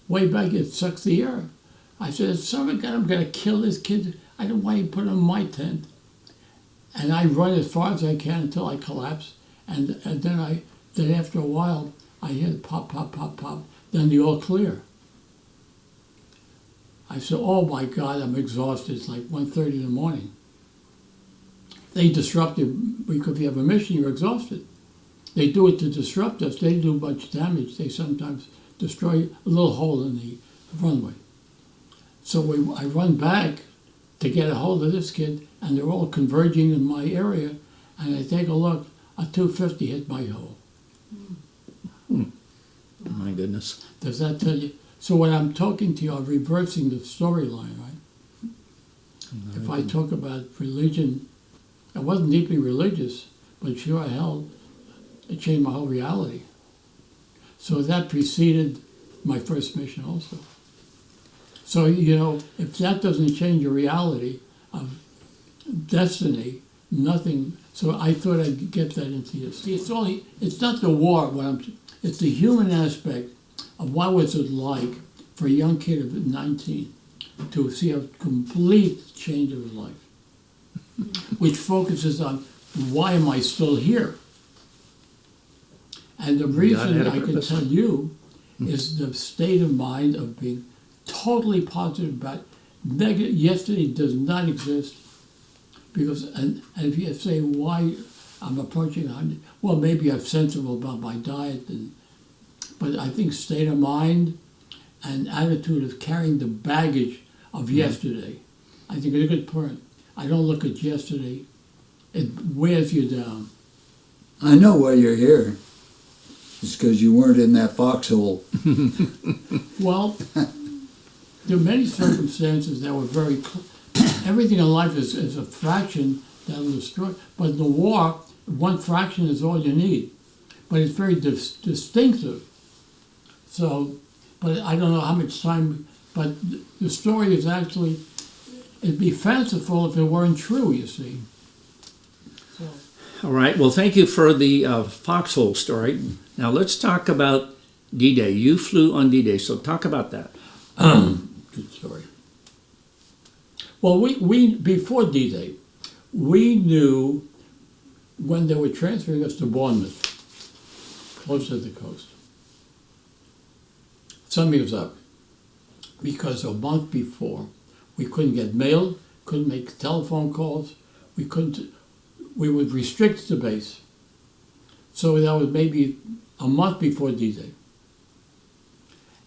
Way back, it sucks the air. I said, "Son of a gun, I'm going to kill this kid. I don't want you to put him in my tent." And I run as far as I can until I collapse, and then after a while, I hear the pop, pop, pop, pop, then the all clear. I said, "Oh my God, I'm exhausted." It's like 1:30 in the morning. They disrupted, because if you have a mission, you're exhausted. They do it to disrupt us. They do much damage. They sometimes destroy a little hole in the runway. So I run back to get a hold of this kid, and they're all converging in my area, and I take a look, a 250 hit my hole. My goodness. Does that tell you? So when I'm talking to you, I'm reversing the storyline, right? If I talk about religion, I wasn't deeply religious, but sure hell, it changed my whole reality. So that preceded my first mission also. So, if that doesn't change your reality of destiny, nothing. So I thought I'd get that into you. See, it's not the war, it's the human aspect of what was it like for a young kid of 19 to see a complete change of his life, which focuses on why am I still here? And the reason I can tell you is the state of mind of being totally positive about yesterday does not exist. Because, and if you say why I'm approaching 100, well, maybe I'm sensible about my diet, but I think state of mind and attitude of carrying the baggage of yesterday, I think it's a good point. I don't look at yesterday. It wears you down. I know why you're here. It's because you weren't in that foxhole. Well, there are many circumstances that were very everything in life is a fraction that will destroy. But in the war, one fraction is all you need, but it's very distinctive. So, but I don't know how much time. But the story is actually, it'd be fanciful if it weren't true. You see. So. All right. Well, thank you for the foxhole story. Now let's talk about D-Day. You flew on D-Day, so talk about that. Good story. Well, we before D-Day, we knew when they were transferring us to Bournemouth, close to the coast. Something was up, because a month before, we couldn't get mail, couldn't make telephone calls, we would restrict the base. So that was maybe a month before D-Day.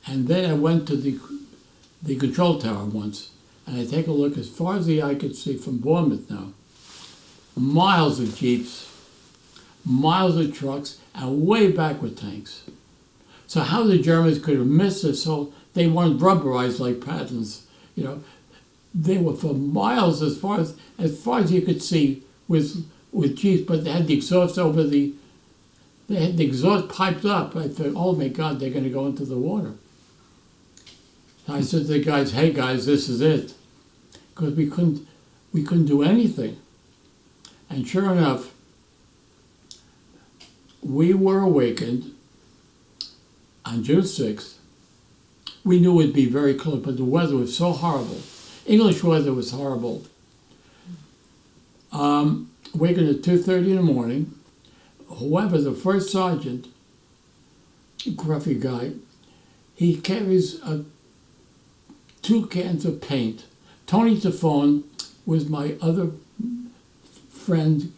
And then I went to the control tower once, and I take a look as far as the eye could see from Bournemouth now. Miles of jeeps, miles of trucks, and way back with tanks. So how the Germans could have missed this whole, they weren't rubberized like Pattons, you know. They were for miles as far as you could see with jeeps, but they had the exhaust they had the exhaust piped up. I thought, oh my God, they're going to go into the water. I said to the guys, hey guys, this is it. Because we couldn't do anything. And sure enough, we were awakened on June 6th. We knew it would be very close, but the weather was so horrible. English weather was horrible. Awakened at 2:30 in the morning. However, the first sergeant, gruffy guy, he carries 2 cans of paint. Tony Tafone was my other friend,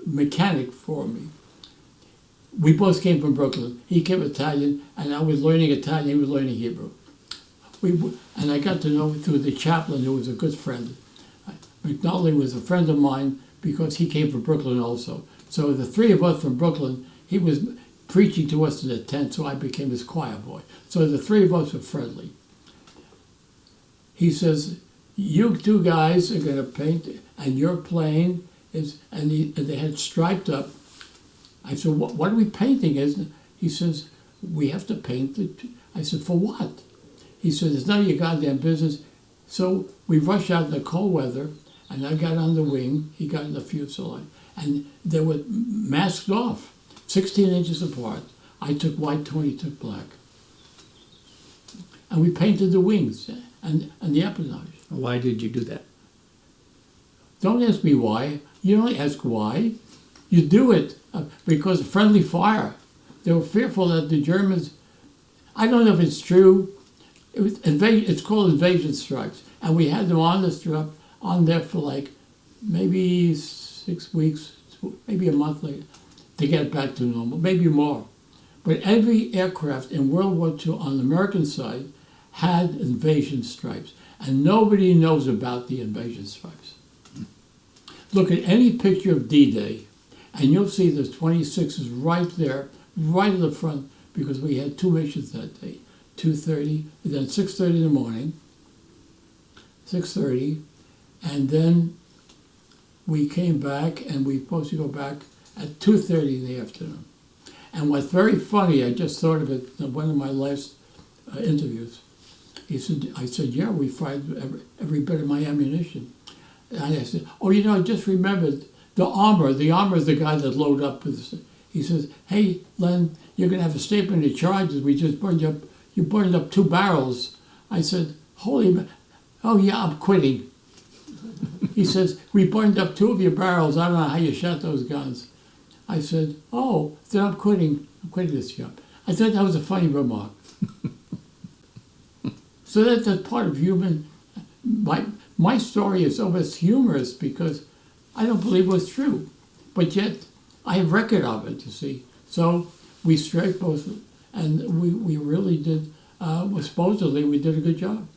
mechanic for me. We both came from Brooklyn. He came Italian, and I was learning Italian, he was learning Hebrew. And I got to know through the chaplain, who was a good friend. McNally was a friend of mine because he came from Brooklyn also. So the 3 of us from Brooklyn, he was preaching to us in the tent, so I became his choir boy. So the 3 of us were friendly. He says, you 2 guys are going to paint, and your plane is, and they had striped up. I said, what are we painting? He says, we have to paint it. I said, for what? He said, it's none of your goddamn business. So we rushed out in the cold weather, and I got on the wing, he got in the fuselage, and they were masked off, 16 inches apart. I took white, Tony took black. And we painted the wings and the empennage. Why did you do that? Don't ask me why. You don't ask why. You do it because of friendly fire. They were fearful that the Germans, I don't know if it's true, it's called invasion stripes. And we had them on there for like maybe 6 weeks, maybe a month later, to get back to normal, maybe more. But every aircraft in World War II on the American side had invasion stripes. And nobody knows about the invasion stripes. Look at any picture of D-Day, and you'll see the 26s right there, right in the front, because we had 2 missions that day. 2:30, then 6:30 in the morning, 6:30, and then we came back, and we were supposed to go back at 2:30 in the afternoon. And what's very funny, I just thought of it in one of my last interviews. I said, yeah, we fired every bit of my ammunition. And I said, oh, you know, I just remembered the armor is the guy that loaded up with this. He says, hey, Len, you're going to have a statement of charges. We just you burned up 2 barrels. I said, oh yeah, I'm quitting. He says, we burned up 2 of your barrels. I don't know how you shot those guns. I said, oh, then I'm quitting this job. I thought that was a funny remark. So that's part of human. My story is almost humorous because I don't believe it was true, but yet I have record of it. You see, so we strafed both, and we really did. Supposedly, we did a good job.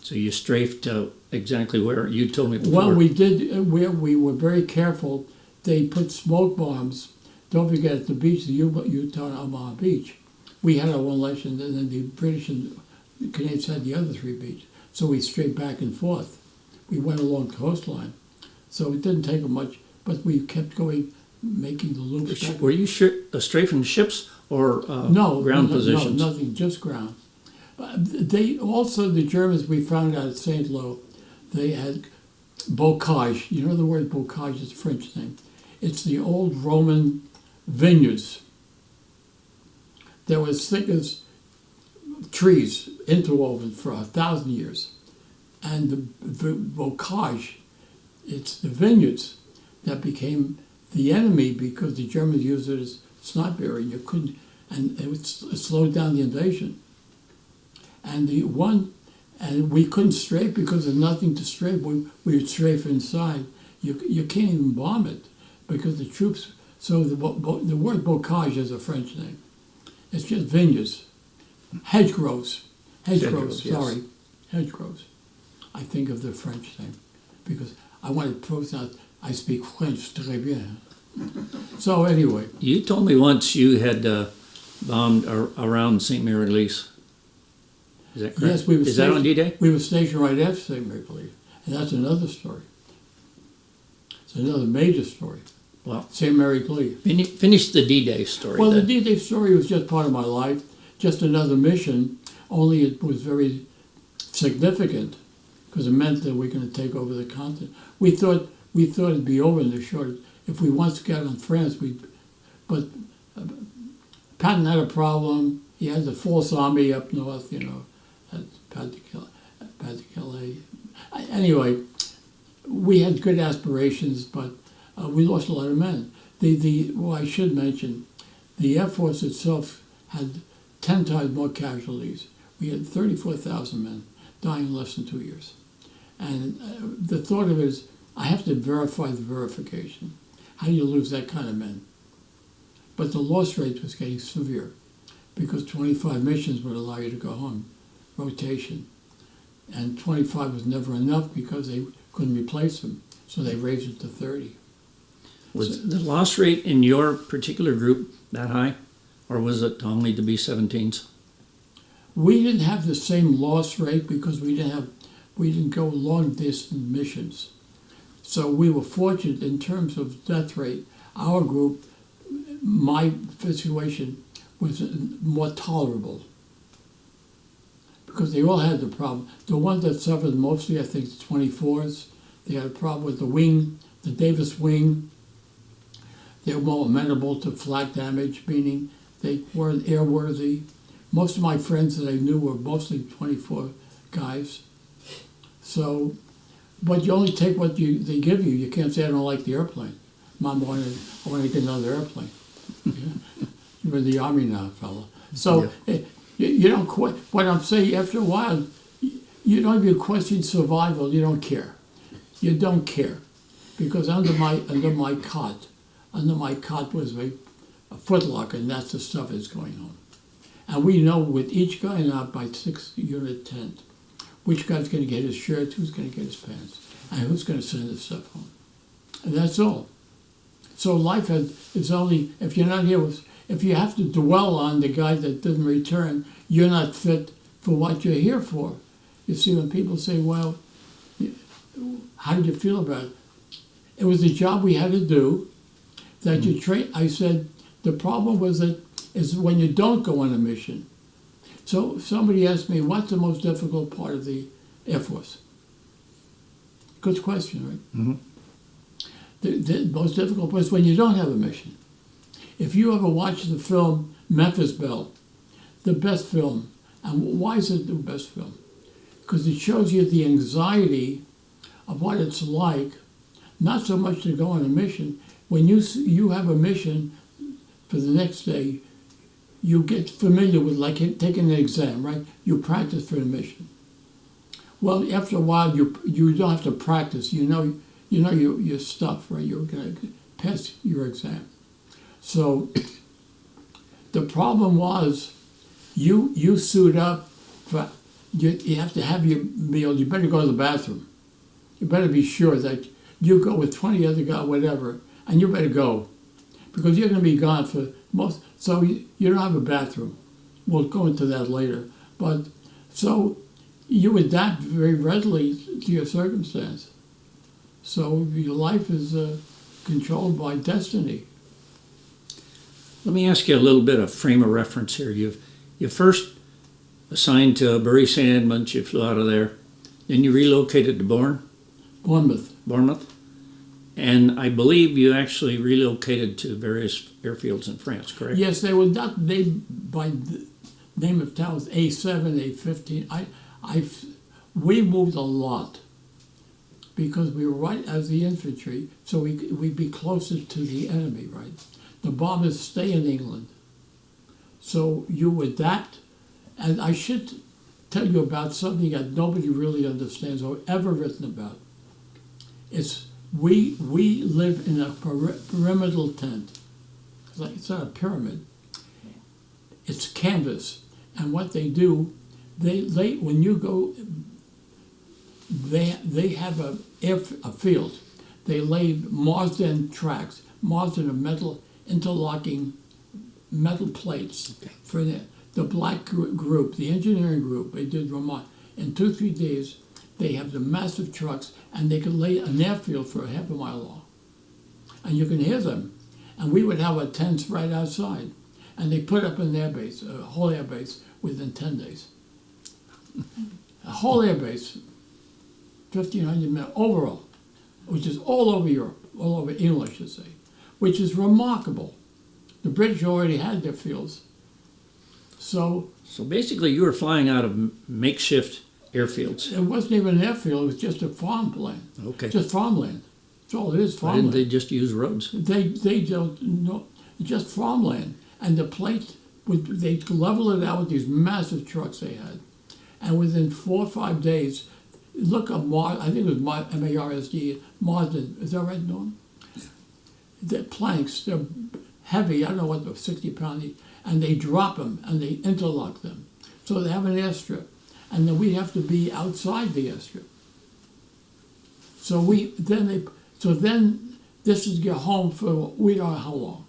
So you strafed exactly where you told me before. Well, we did. We were very careful. They put smoke bombs. Don't forget, at the beach, the Utah Omaha Beach, we had our one lesson, and then the British and the Canadians had the other 3 beaches. So we strayed back and forth. We went along the coastline. So it didn't take them much, but we kept going making the loops. Back. Were you strafing ships or ground positions? No, nothing, just ground. They also, the Germans, we found out at St. Lo, they had bocage. You know the word bocage is a French name. It's the old Roman vineyards. They were as thick as trees, interwoven for 1,000 years. And the bocage, it's the vineyards that became the enemy because the Germans used it as sniper, and you couldn't, and it slowed down the invasion. And we couldn't strafe because there's nothing to strafe. We would strafe inside. You can't even bomb it because the troops. So the word bocage is a French name. It's just vineyards, hedgerows. Hedgerows. Sorry, hedgerows. I think of the French name because I want to prove that I speak French très bien. So anyway. You told me once you had bombed around St. Mary-Lise. Is that correct? Yes, we were. Is that on D-Day? We were stationed right after St. Mary-Lise, and that's another story. It's another major story. Well, St. Mary-Lise. Finish the D-Day story. Well, then. the D-Day story was just part of my life, just another mission. Only it was very significant because it meant that we're going to take over the continent. We thought it'd be over in the short. If we once got on France, but Patton had a problem. He had the false army up north, at Pas-de-Calais. Anyway, we had good aspirations, but we lost a lot of men. I should mention, the Air Force itself had 10 times more casualties. We had 34,000 men dying in less than 2 years. And the thought of it is, I have to verify the verification. How do you lose that kind of men? But the loss rate was getting severe because 25 missions would allow you to go home, rotation. And 25 was never enough because they couldn't replace them, so they raised it to 30. Was the loss rate in your particular group that high, or was it only the B-17s? We didn't have the same loss rate because we didn't go long distance missions. So we were fortunate in terms of death rate. Our group, my situation was more tolerable because they all had the problem. The ones that suffered mostly, I think, the 24s. They had a problem with the wing, the Davis wing. They were more amenable to flak damage, meaning they weren't airworthy. Most of my friends that I knew were mostly 24 guys. So, but you only take what they give you. You can't say, I don't like the airplane. Mom, I want to get another airplane. You're in the Army now, fella. So you don't quit. What I'm saying, after a while, you don't even question survival. You don't care. You don't care. Because under my cot was a footlocker, and that's the stuff that's going on. And we know with each guy in our by 6-unit tent, which guy's going to get his shirt, who's going to get his pants, and who's going to send his stuff home. And that's all. So life is only, if you're not here, if you have to dwell on the guy that didn't return, you're not fit for what you're here for. You see, when people say, well, how did you feel about it? It was a job we had to do that you train. I said, the problem is when you don't go on a mission. So somebody asked me, what's the most difficult part of the Air Force? Good question, right? Mm-hmm. The most difficult part is when you don't have a mission. If you ever watch the film Memphis Belle, the best film, and why is it the best film? Because it shows you the anxiety of what it's like, not so much to go on a mission. When you have a mission for the next day, you get familiar with, like taking an exam, right? You practice for the mission. Well, after a while, you don't have to practice. You know your stuff, right? You're going to pass your exam. So the problem was, you suit up for you have to have your meal. You better go to the bathroom. You better be sure that you go with 20 other guys, whatever, and you better go, because you're going to be gone for most. So you don't have a bathroom. We'll go into that later. But so you adapt very readily to your circumstance. So your life is controlled by destiny. Let me ask you a little bit of frame of reference here. You first assigned to Bury St. Edmunds, you flew out of there. Then you relocated to Bournemouth. And I believe you actually relocated to various airfields in France, correct? Yes, they were not named by the name of towns, A7, A15. We moved a lot because we were right as the infantry, so we'd be closer to the enemy, right? The bombers stay in England. So you adapt, and I should tell you about something that nobody really understands or ever written about. We live in a pyramidal tent. It's not a pyramid. It's canvas, and what they do, they when you go, they have a field. They lay Marsden tracks. Marsden are metal interlocking metal plates for the black group, the engineering group. They did Vermont in 2-3 days. They have the massive trucks, and they can lay an airfield for a half a mile long. And you can hear them. And we would have our tents right outside. And they put up an air base, a whole air base, within 10 days. A whole air base, 1,500 men overall, which is all over Europe, all over England, I should say, which is remarkable. The British already had their fields. So basically you were flying out of makeshift airfields. It wasn't even an airfield, it was just a farmland. Okay. Just farmland. That's all it is, Why farmland. didn't they just use roads? They don't know, just farmland. And the plates, they level it out with these massive trucks they had. And within 4 or 5 days, look up I think it was MARSD, Marsden, is that right, Norm? The planks, they're heavy, I don't know what, 60 pounds each, and they drop them and they interlock them. So they have an airstrip. And then we have to be outside the airstrip. So then this is your home for we don't know how long.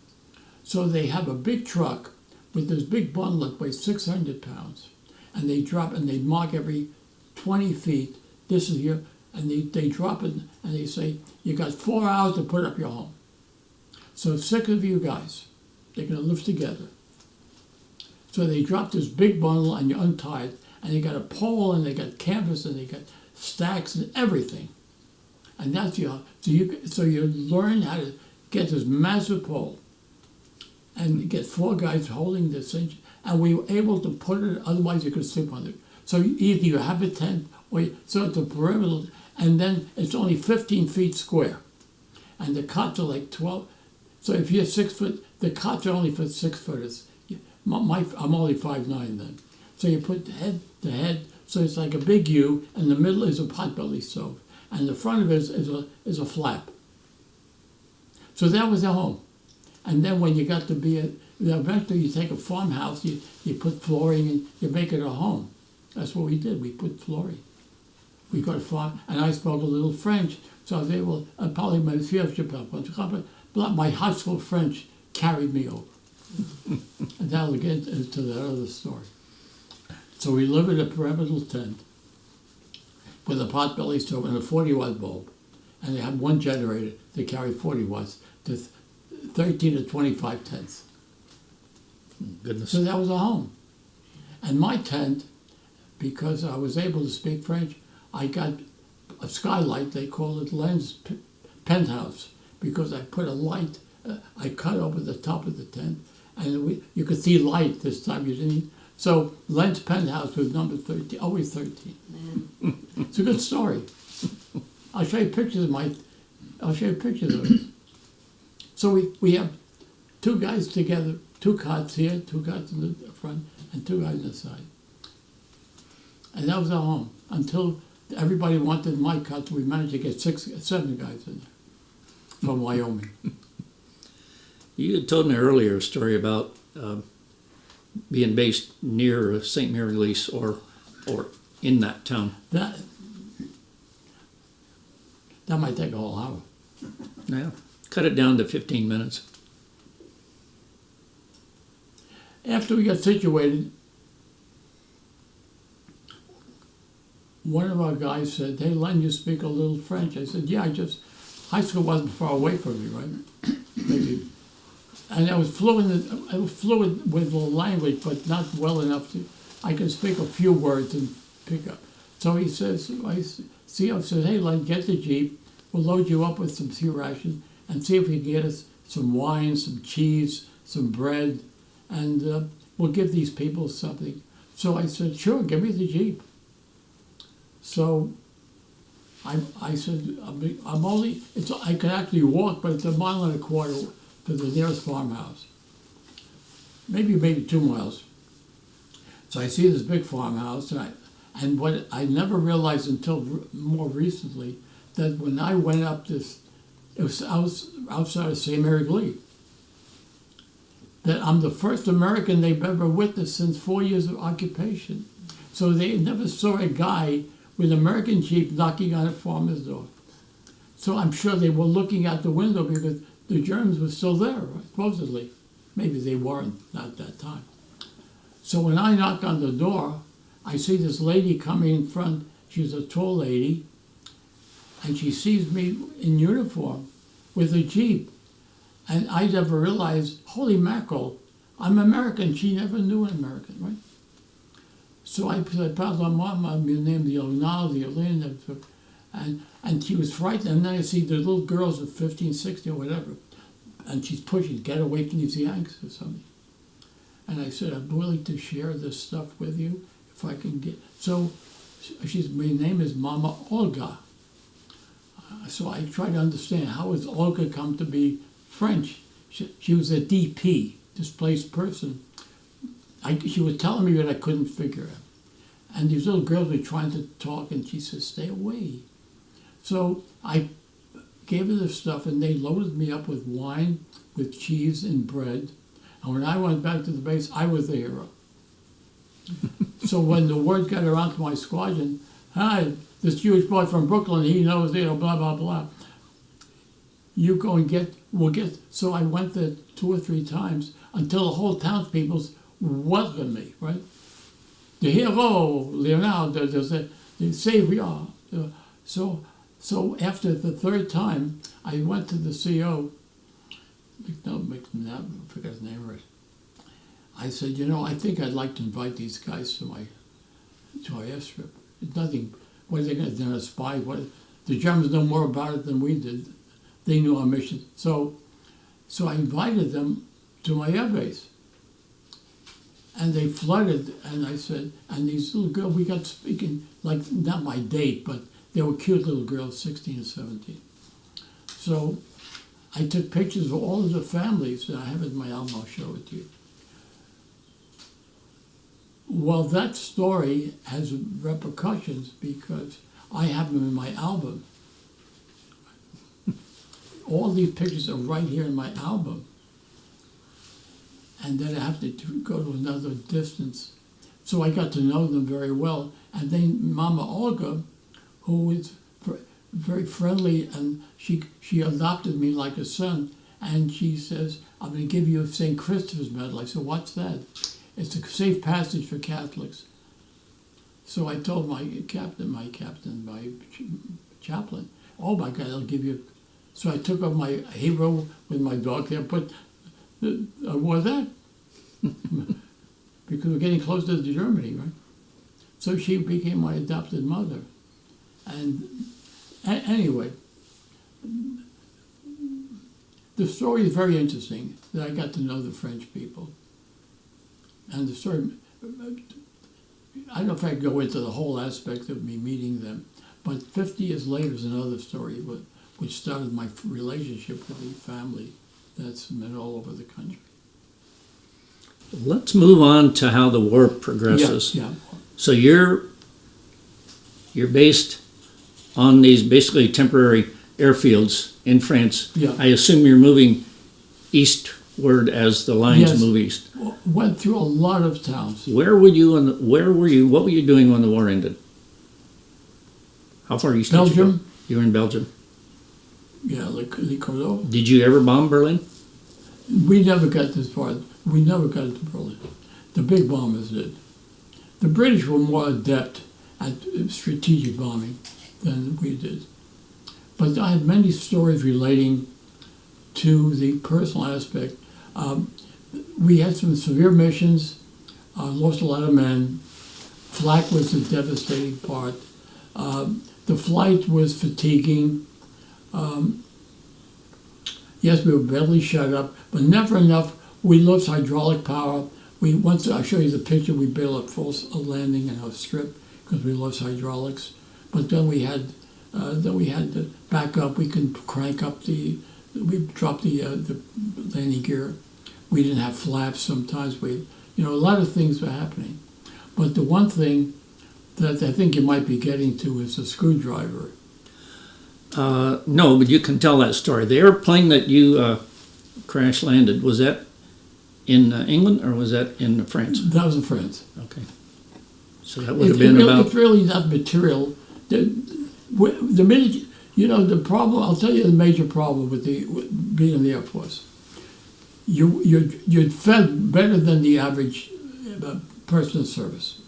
So they have a big truck with this big bundle that weighs 600 pounds, and they drop and they mark every 20 feet. This is your, and they drop it and they say you got 4 hours to put up your home. So 6 of you guys, they're gonna live together. So they drop this big bundle and you untie it. And they got a pole, and they got canvas, and they got stacks and everything. And that's your so you learn how to get this massive pole, and get 4 guys holding this thing, and we were able to put it. Otherwise, you could sleep on it. So either you have a tent, so it's a perimeter, and then it's only 15 feet square, and the cots are like 12. So if you're 6 foot, the cots are only for 6 footers. I'm only 5'9" then. So you put the head, so it's like a big U, and the middle is a potbelly stove, and the front of it is a flap. So that was the home. And then when you got to be eventually you take a farmhouse, you put flooring and you make it a home. That's what we did. We put flooring. We got a farm, and I spoke a little French, so I was able. Probably my high school French carried me over, and that'll get into that other story. So we live in a pyramidal tent with a potbelly stove and a 40-watt bulb. And they have one generator to carry 40 watts to 13 to 25 tents. Goodness. So that was a home. And my tent, because I was able to speak French, I got a skylight. They call it Len's penthouse, because I put a light, I cut over the top of the tent, and you could see light this time. You didn't. So Len's penthouse was number 13, always 13. It's a good story. I'll show you pictures of it. So we have 2 guys together, 2 cots here, 2 cots in the front, and 2 guys in the side. And that was our home until everybody wanted my cots. We managed to get 7 guys in there from Wyoming. You had told me earlier a story about being based near St. Mary Lease or in that town. That might take a whole hour. Yeah, cut it down to 15 minutes. After we got situated, one of our guys said, "Hey, Len, you speak a little French?" I said, "Yeah, I just high school wasn't far away from me, right? Maybe. And I was fluent with the language, but not well enough to, I could speak a few words and pick up. So he says, I said, hey, Len, get the Jeep. We'll load you up with some sea rations and see if we can get us some wine, some cheese, some bread, and we'll give these people something. So I said, sure, give me the Jeep. So I said, I'm only, I can actually walk, but it's 1.25 miles to the nearest farmhouse. Maybe 2 miles. So I see this big farmhouse, and what I never realized until more recently, that when I went up this, it was outside of St. Mary Lee, that I'm the first American they've ever witnessed since 4 years of occupation. So they never saw a guy with an American Jeep knocking on a farmer's door. So I'm sure they were looking out the window because the Germans were still there, supposedly. Maybe they weren't at that time. So when I knock on the door, I see this lady coming in front. She's a tall lady, and she sees me in uniform with a Jeep. And I never realized, holy mackerel, I'm American. She never knew an American, right? So I said, pardon moi, my name is Leonardo, and she was frightened. And then I see the little girls of 15, 16, or whatever, and she's pushing, get away from these Yanks or something. And I said, I'm willing to share this stuff with you if I can get. So my name is Mama Olga. So I try to understand, how has Olga come to be French? She was a DP, displaced person. She was telling me that I couldn't figure it. And these little girls were trying to talk, and she said, stay away. So I gave her the stuff, and they loaded me up with wine, with cheese and bread. And when I went back to the base, I was the hero. So when the word got around to my squadron, hi, this Jewish boy from Brooklyn, he knows, blah, blah, blah. You go and we'll get. So I went there 2 or 3 times until the whole townspeople welcomed me, right? The hero, Leonardo, the savior. So after the 3rd time, I went to the CO, I forget his name right. I said, I think I'd like to invite these guys to our airstrip. It's nothing. What are they going to do? They're a spy. The Germans know more about it than we did. They knew our mission. So I invited them to my airbase. And they flooded, and I said, and these little girls, we got speaking, like, not my date, but they were cute little girls, 16 and 17. So I took pictures of all of the families that I have in my album. I'll show it to you. Well, that story has repercussions because I have them in my album. All these pictures are right here in my album. And then I have to go to another distance. So I got to know them very well. And then Mama Olga, who is very friendly, and she adopted me like a son, and she says, I'm going to give you a St. Christopher's medal. I said, what's that? It's a safe passage for Catholics. So I told my chaplain, oh my God, I'll give you. So I took off my hero with my dog there, but I wore that because we're getting closer to Germany, right? So she became my adopted mother. And anyway, the story is very interesting that I got to know the French people. And the story, I don't know if I can go into the whole aspect of me meeting them, but 50 years later is another story which started my relationship with the family that's been all over the country. Let's move on to how the war progresses. Yeah. So you're based on these basically temporary airfields in France. Yeah. I assume you're moving eastward as the lines Yes. move east. Went through a lot of towns. Where were you? What were you doing when the war ended? How far east? Did you go? Belgium. You were in Belgium. Yeah, Le Cordeau. Did you ever bomb Berlin? We never got this far. We never got to Berlin. The big bombers did. The British were more adept at strategic bombing than we did. But I have many stories relating to the personal aspect. We had some severe missions, lost a lot of men. Flak was the devastating part. The flight was fatiguing. Yes, we were badly shut up, but never enough. We lost hydraulic power. Once I'll show you the picture, we bailed up false landing in our strip because we lost hydraulics. But then we had to back up. We could crank up we dropped the landing gear. We didn't have flaps sometimes. A lot of things were happening. But the one thing that I think you might be getting to is a screwdriver. No, but you can tell that story. The airplane that you crash landed, was that in England or was that in France? That was in France. Okay. So that would have been about... It's really not material. The minute, the problem, I'll tell you the major problem with being in the Air Force. You're fed better than the average person in service.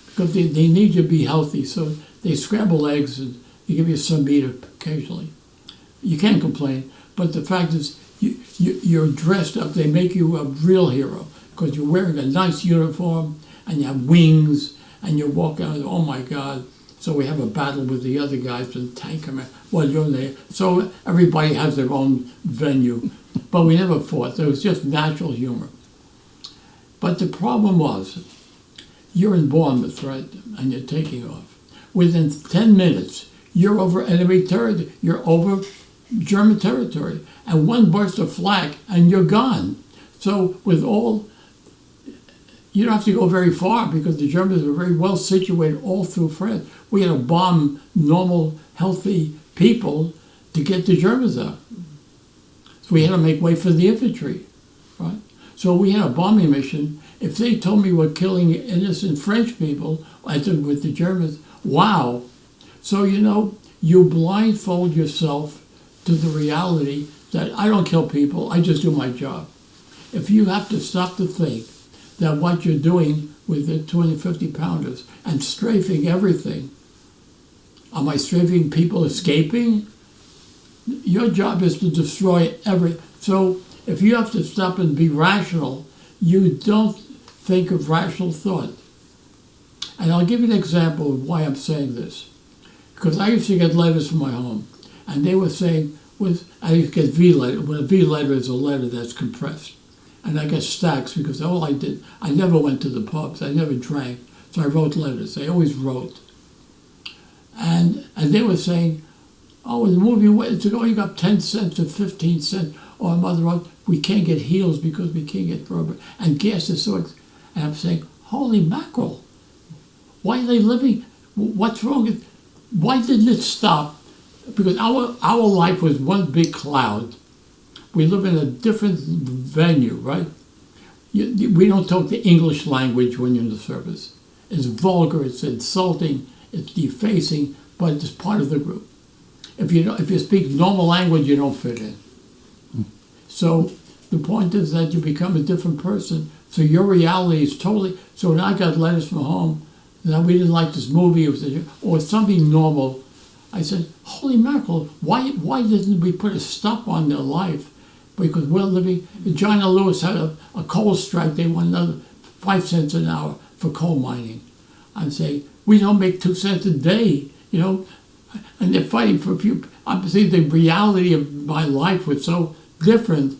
Because they need you to be healthy, so they scramble eggs and they give you some meat occasionally. You can't complain, but the fact is you're dressed up. They make you a real hero because you're wearing a nice uniform and you have wings and you walk out. Oh my God! So we have a battle with the other guys and tank them. Well, you're there. So everybody has their own venue, but we never fought. It was just natural humor. But the problem was, you're in Bournemouth, right, and you're taking off. Within 10 minutes, you're over enemy territory. You're over German territory. And one burst of flak, and you're gone. So you don't have to go very far because the Germans were very well situated all through France. We had to bomb normal, healthy people to get the Germans out. So we had to make way for the infantry, right? So we had a bombing mission. If they told me we're killing innocent French people, I did with the Germans, wow. So, you blindfold yourself to the reality that I don't kill people, I just do my job. If you have to stop to think that what you're doing with the 250 pounders and strafing everything, am I strafing people escaping? Your job is to destroy everything. So if you have to stop and be rational, you don't think of rational thought. And I'll give you an example of why I'm saying this. Because I used to get letters from my home, and they were saying, I used to get V letter. Well, a V letter is a letter that's compressed. And I get stacks because all I did, I never went to the pubs, I never drank, so I wrote letters. I always wrote. And they were saying, oh, the movie, it's going up 10 cents or 15 cents. Or Mother wrote, we can't get heels because we can't get rubber. And gas is so expensive. And I'm saying, holy mackerel, why are they living? What's wrong? Why didn't it stop? Because our life was one big cloud. We live in a different venue, right? We don't talk the English language when you're in the service. It's vulgar, it's insulting, it's defacing, but it's part of the group. If you speak normal language, you don't fit in. So the point is that you become a different person. So your reality is totally. So when I got letters from home that we didn't like this movie or something normal, I said, holy mackerel, why didn't we put a stop on their life? Because we're living. John and Lewis had a coal strike. They want another 5 cents an hour for coal mining. I'm saying, we don't make 2 cents a day, and they're fighting for a few. I'm saying the reality of my life was so different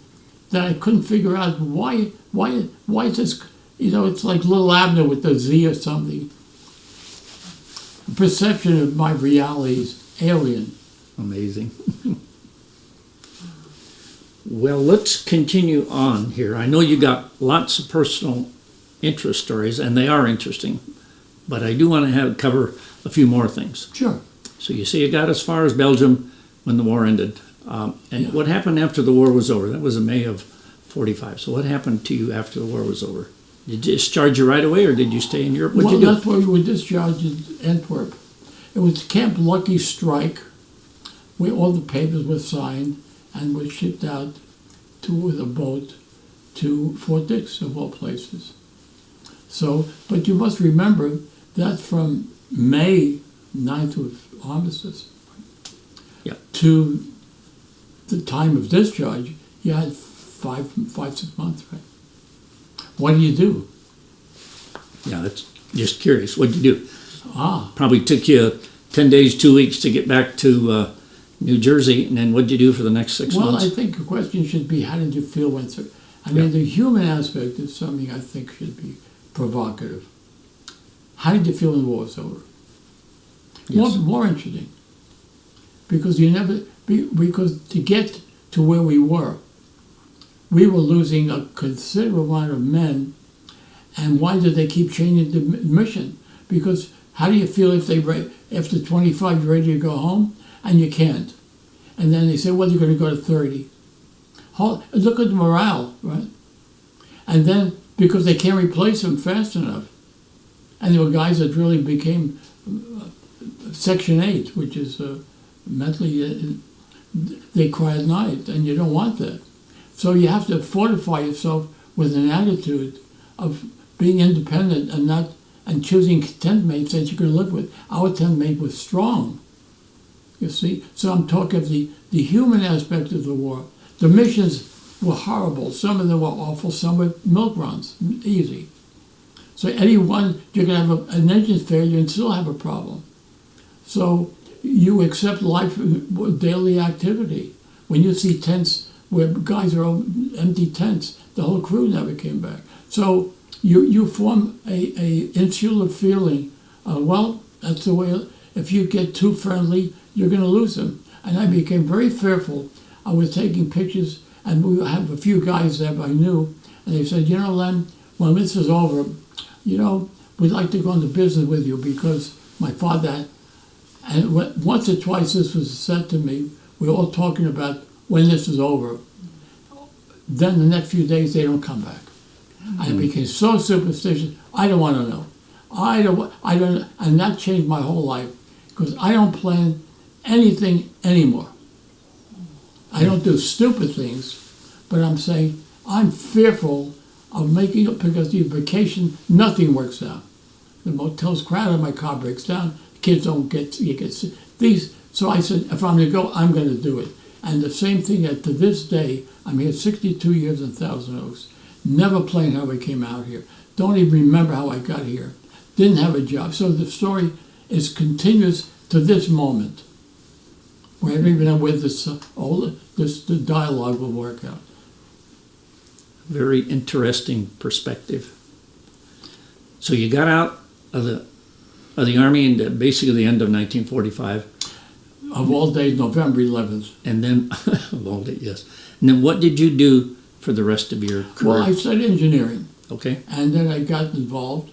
that I couldn't figure out why is this, it's like Little Abner with the Z or something. The perception of my reality is alien. Amazing. Well, let's continue on here. I know you got lots of personal interest stories, and they are interesting, but I do want to cover a few more things. Sure. So you see, you got as far as Belgium when the war ended. What happened after the war was over? That was in May of 45. So what happened to you after the war was over? Did you discharge you right away, or did you stay in Europe? What'd you do? That's where we were discharged in Antwerp. It was Camp Lucky Strike, where all the papers were signed and were shipped out with a boat to Fort Dix, of all places. So, but you must remember that from May 9th was armistice. Yeah. to the time of discharge, you had 6 months, right? What do you do? Yeah, that's just curious. What'd you do? Probably took you 10 days, 2 weeks to get back to New Jersey, and then what'd you do for the next 6 months? Well, I think the question should be, how did you feel when through? I mean, the human aspect is something I think should be provocative. How did you feel when the war was over? Yes. More interesting. Because because to get to where we were losing a considerable amount of men. And why did they keep changing the mission? Because how do you feel if after 25 you're ready to go home and you can't? And then they say, well, you're going to go to 30. Look at the morale, right? And then because they can't replace them fast enough. And there were guys that really became Section 8, which is mentally, they cry at night, and you don't want that. So you have to fortify yourself with an attitude of being independent and choosing tent mates that you can live with. Our tent mate was strong, you see. So I'm talking of the human aspect of the war. The missions were horrible. Some of them were awful. Some were milk runs, easy. So anyone, you can have an engine failure and still have a problem. So you accept life with daily activity. When you see tents where guys are empty tents, the whole crew never came back. So you form a insular feeling. Well, that's the way. If you get too friendly, you're going to lose them. And I became very fearful. I was taking pictures, and we have a few guys that I knew, and they said, Len, when this is over, we'd like to go into business with you because my father, and once or twice this was said to me, we were all talking about when this is over. Then the next few days, they don't come back. I became so superstitious, I don't want to know. I don't, and that changed my whole life because I don't plan anything anymore. I don't do stupid things, but I'm saying I'm fearful of making it because the vacation, nothing works out. The motel's crowded, my car breaks down, kids don't get, you get these. So I said, if I'm going to go, I'm going to do it. And the same thing that to this day, I'm here 62 years in Thousand Oaks, never planned how I came out here. Don't even remember how I got here. Didn't have a job. So the story is continuous to this moment. Where I don't even know where the dialogue will work out. Very interesting perspective. So you got out of the Army in basically the end of 1945. Of all days, November 11th. And then, of all days, yes. And then what did you do for the rest of your career? Well, I studied engineering. Okay. And then I got involved.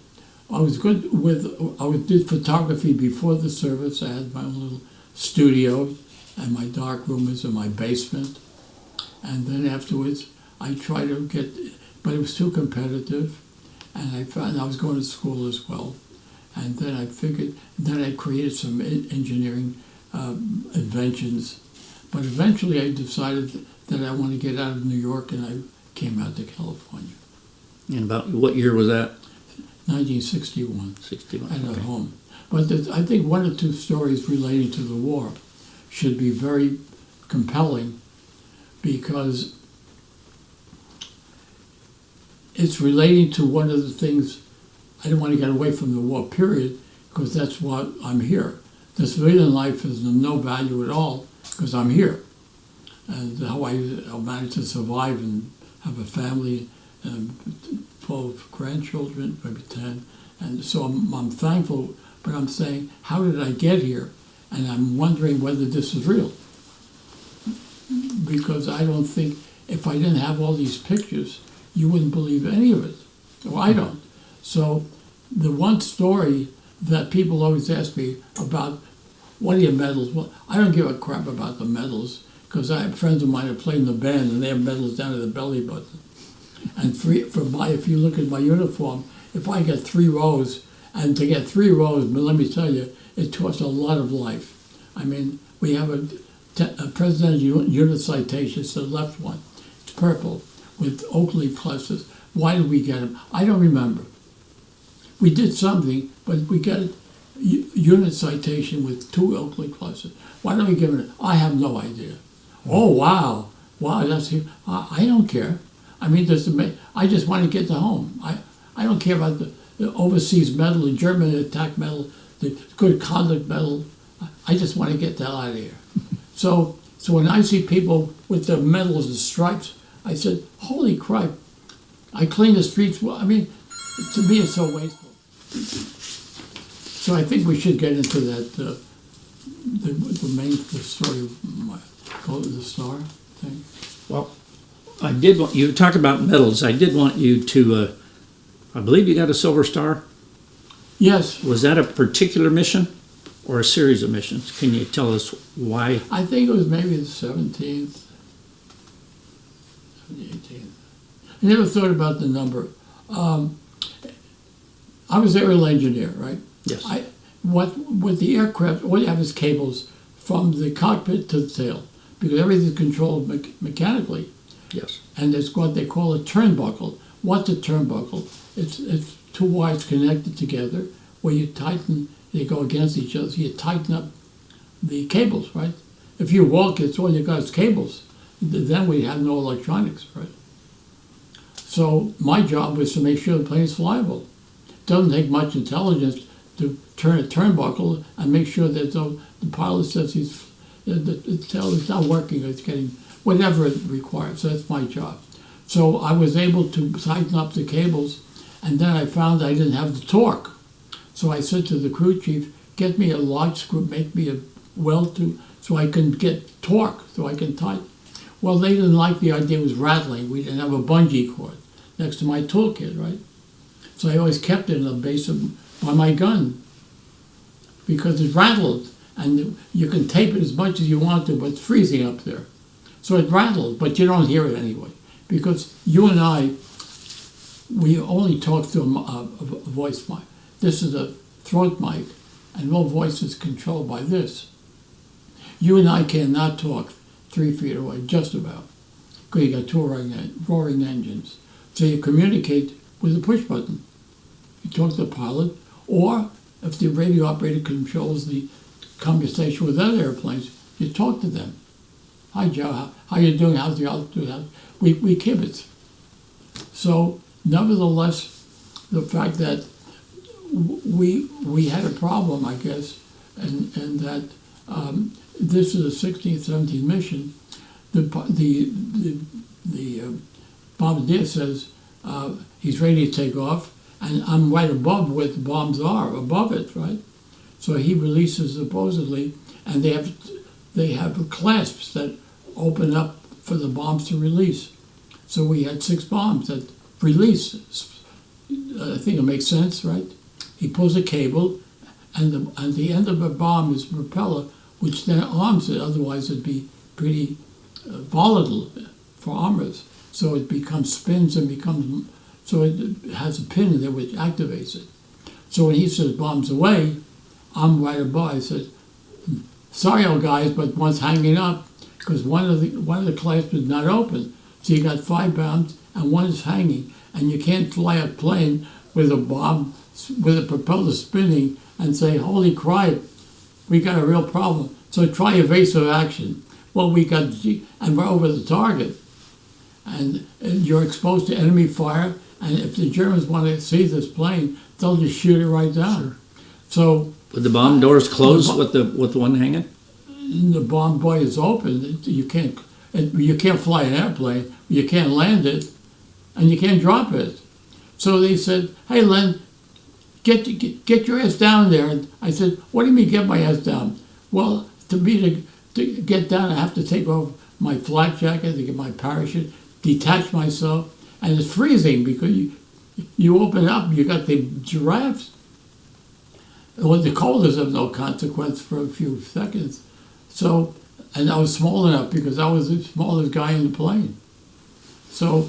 I did photography before the service. I had my own little studio, and my dark room was in my basement. And then afterwards, I tried to get, but it was too competitive. And I found I was going to school as well. And then I figured, then I created some engineering inventions. But eventually I decided that I want to get out of New York, and I came out to California. And about what year was that? 1961. 61. And Okay. at home. But I think one or two stories relating to the war should be very compelling because it's relating to one of the things. I don't want to get away from the war, period, because that's what I'm here. The civilian life is of no value at all because I'm here. And how I managed to survive and have a family and 12 grandchildren, maybe 10. And so I'm thankful, but I'm saying, how did I get here? And I'm wondering whether this is real. Because I don't think, if I didn't have all these pictures, you wouldn't believe any of it. Well, I don't. So the one story that people always ask me about, what are your medals? Well, I don't give a crap about the medals because I have friends of mine that play in the band and they have medals down to the belly button. And if you look at my uniform, if I get 3 rows, and to get 3 rows, but let me tell you, it costs a lot of life. I mean, we have a presidential unit citation, it's the left one. It's purple with oak leaf clusters. Why did we get them? I don't remember. We did something, but we got it. unit citation with 2 Oakley pluses. Why don't we give it? I have no idea. Oh, wow. Wow, I don't care. I mean, I just want to get to home. I don't care about the overseas medal, the German attack medal, the good conduct medal. I just want to get the hell out of here. So when I see people with their medals and stripes, I said, holy crap, I clean the streets. Well, I mean, to me, it's so wasteful. So I think we should get into that, the story of Go to the Star thing. Well, I did want you talk about medals. I did want you to. I believe you got a Silver Star. Yes. Was that a particular mission, or a series of missions? Can you tell us why? I think it was maybe the 17th, 18th. I never thought about the number. I was an aerial engineer, right? Yes. With the aircraft, all you have is cables from the cockpit to the tail, because everything's controlled mechanically. Yes. And it's what they call a turnbuckle. What's a turnbuckle? It's 2 wires connected together where you tighten, they go against each other, so you tighten up the cables, right? If you walk, it's all you got is cables. Then we have no electronics, right? So my job was to make sure the plane is flyable. It doesn't take much intelligence to turn a turnbuckle and make sure that the pilot says the tail is not working, it's getting whatever it requires. So that's my job. So I was able to tighten up the cables, and then I found I didn't have the torque. So I said to the crew chief, get me a large screw, make me a weld so I can get torque, so I can tighten. Well, they didn't like the idea, it was rattling. We didn't have a bungee cord next to my toolkit, right? So I always kept it in the base by my gun because it rattled, and you can tape it as much as you want to, but it's freezing up there. So it rattled, but you don't hear it anyway, because you and I, we only talk through a voice mic. This is a throat mic, and all voice is controlled by this. You and I cannot talk 3 feet away, just about, because you got 2 roaring engines. So you communicate with a push button. You talk to the pilot, or if the radio operator controls the conversation with other airplanes, you talk to them. Hi, Joe. How you doing? How's the altitude? We kibitz. So, nevertheless, the fact that we had a problem, I guess, and that this is a 16th, 17th mission. The bombardier says he's ready to take off, and I'm right above where the bombs are, above it, right? So he releases supposedly, and they have clasps that open up for the bombs to release. So we had 6 bombs that release. I think it makes sense, right? He pulls a cable, and the end of a bomb is a propeller, which then arms it. Otherwise, it'd be pretty volatile for armors. So it spins and becomes, so it has a pin in there which activates it. So when he says bombs away, I'm right above. I said, sorry, old guys, but one's hanging up because one of the clasps is not open. So you got 5 bombs and one is hanging, and you can't fly a plane with a bomb with a propeller spinning and say, holy crap, we got a real problem. So try evasive action. Well, and we're over the target. And you're exposed to enemy fire, and if the Germans want to see this plane, they'll just shoot it right down. Sure. So would the bomb doors close with the one hanging? The bomb bay is open. You can't fly an airplane, you can't land it, and you can't drop it. So they said, hey, Len, get your ass down there. And I said, what do you mean get my ass down? Well, to get down, I have to take off my flak jacket, to get my parachute, detach myself, and it's freezing because you open up, you got the giraffes. Well, the cold is of no consequence for a few seconds. So, and I was small enough because I was the smallest guy in the plane. So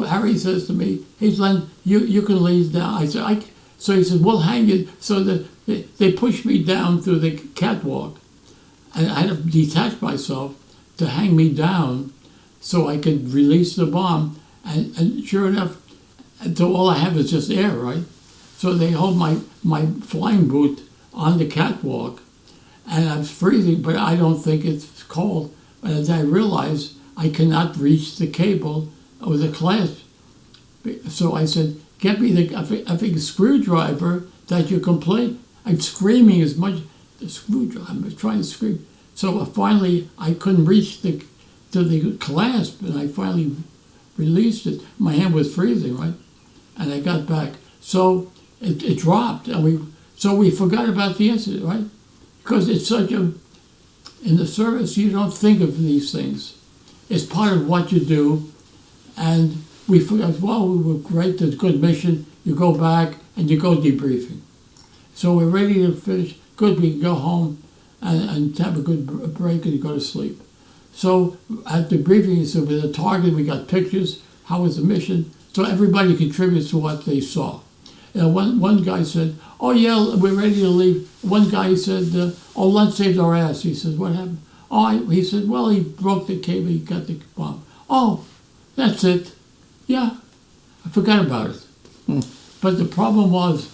Harry says to me, hey, Len, you can lay down. I said, so he said, we'll hang it. So they pushed me down through the catwalk, and I had to detach myself to hang me down so I could release the bomb. And sure enough, so all I have is just air, right? So they hold my flying boot on the catwalk, and I'm freezing, but I don't think it's cold. But as I realize I cannot reach the cable or the clasp, so I said, "Get me I think a screwdriver that you can play." I'm screaming as much. The screwdriver. I'm trying to scream. So finally, I couldn't reach to the clasp, and I finally released it. My hand was freezing, right? And I got back. So it dropped, and we forgot about the incident, right? Because it's such a, in the service, you don't think of these things. It's part of what you do, and we forgot, well, we were great, there's a good mission, you go back, and you go debriefing. So we're ready to finish, good, we can go home and have a good break and go to sleep. So at the briefing, so with the target, we got pictures, how was the mission, so everybody contributes to what they saw. One guy said, "Oh yeah, we're ready to leave." One guy said, "Oh, Len saved our ass." He said, "What happened?" Oh, he said, "Well, he broke the cable, he got the bomb." "Oh, that's it." Yeah, I forgot about it. But the problem was,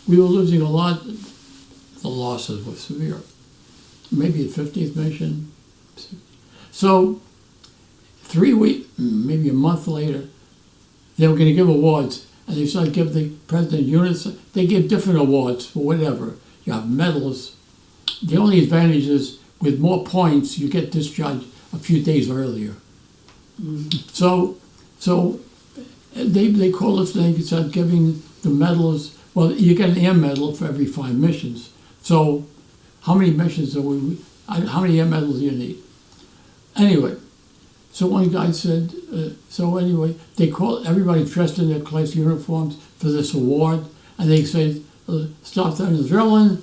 we were losing a lot. The losses were severe. Maybe the 50th mission. So 3 weeks, maybe a month later, they were going to give awards. And they started to give the president units, they give different awards for whatever. You have medals. The only advantage is with more points, you get discharged a few days earlier. So they call us, they start giving the medals. Well, you get an air medal for every 5 missions. So how many missions how many air medals do you need? Anyway, so one guy said, they call everybody dressed in their class uniforms for this award, and they said, Staff Sergeant Zerlin,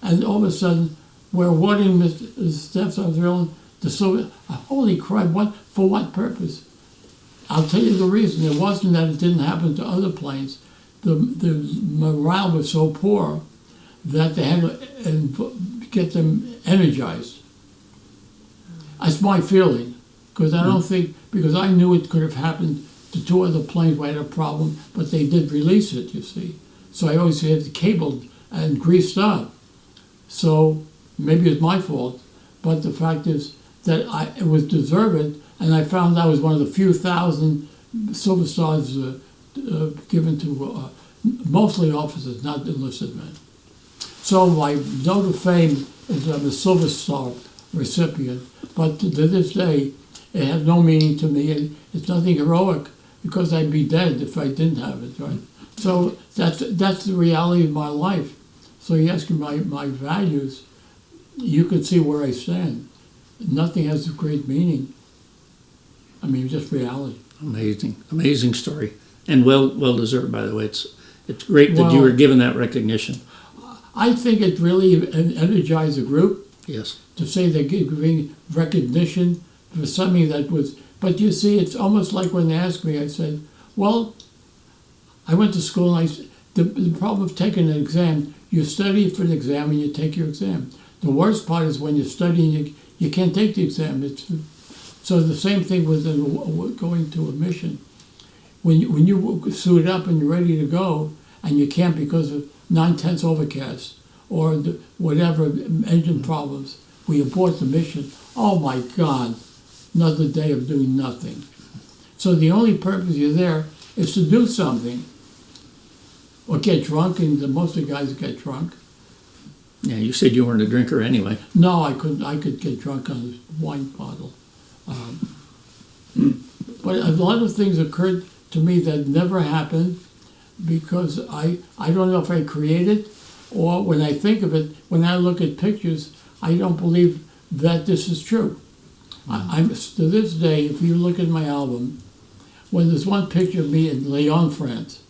and all of a sudden, we're awarding Mr. Staff Sergeant Zerlin the silver. Holy crap, for what purpose? I'll tell you the reason. It wasn't that it didn't happen to other planes. The morale was so poor that they had to get them energized. That's my feeling. Because I don't think, because I knew it could have happened to 2 other planes where I had a problem, but they did release it, you see. So I always had it cabled and greased up. So maybe it's my fault, but the fact is that it was deserved, and I found I was one of the few thousand Silver Stars given to mostly officers, not enlisted men. So my note of fame is I'm a Silver Star recipient, but to this day, it has no meaning to me, and it's nothing heroic because I'd be dead if I didn't have it, right? So that's the reality of my life. So you ask me my values, you can see where I stand. Nothing has a great meaning. I mean, just reality. Amazing story, and well deserved, by the way. It's great that you were given that recognition. I think it really energized the group. Yes. To say they're giving recognition for something that was, but you see, it's almost like when they asked me, I said, well, I went to school and the problem of taking an exam, you study for an exam and you take your exam. The worst part is when you're studying, you can't take the exam. So the same thing with going to a mission. When you suit up and you're ready to go and you can't because of 9/10 overcast or whatever, engine problems, we abort the mission. Oh my God. Another day of doing nothing. So the only purpose you're there is to do something. Or get drunk, and most of the guys get drunk. Yeah, you said you weren't a drinker anyway. No, I could get drunk on a wine bottle. But a lot of things occurred to me that never happened because I don't know if I created or when I think of it, when I look at pictures, I don't believe that this is true. I'm to this day, if you look at my album, when there's one picture of me in Lyon, France,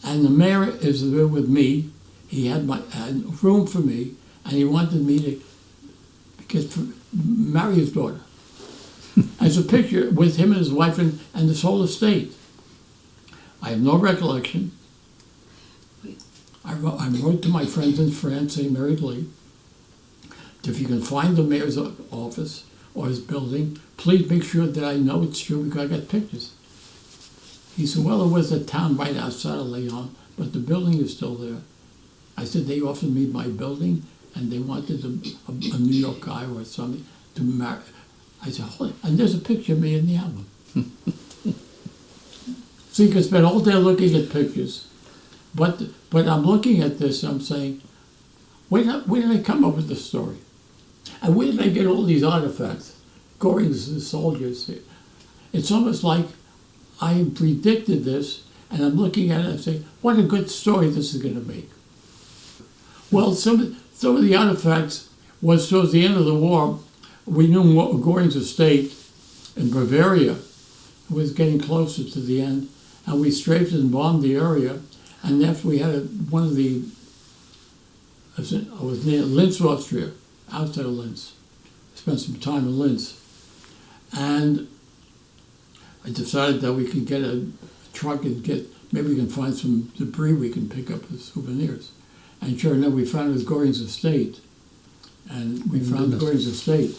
and the mayor is there with me, he had room for me, and he wanted me to marry his daughter. There's a picture with him and his wife and this whole estate. I have no recollection. I wrote to my friends in France, saying, Mary Lee, if you can find the mayor's office or his building, please make sure that I know it's true because I got pictures. He said, well, it was a town right outside of Lyon, but the building is still there. I said, they offered me my building, and they wanted a New York guy or something to marry. I said, holy, and there's a picture of me in the album. So you can spend all day looking at pictures. But I'm looking at this, I'm saying, where did I come up with this story? And where did I get all these artifacts? Goring's soldiers. It's almost like I predicted this, and I'm looking at it and saying, what a good story this is going to make. Well, some of the artifacts was towards the end of the war, we knew Goring's estate in Bavaria was getting closer to the end, and we strafed and bombed the area, and after we had one of the, I was near Linz, Austria, outside of Linz. Spent some time in Linz. And I decided that we could get a truck and maybe we can find some debris we can pick up as souvenirs. And sure enough, we found it was Goring's estate. And we found Goring's estate.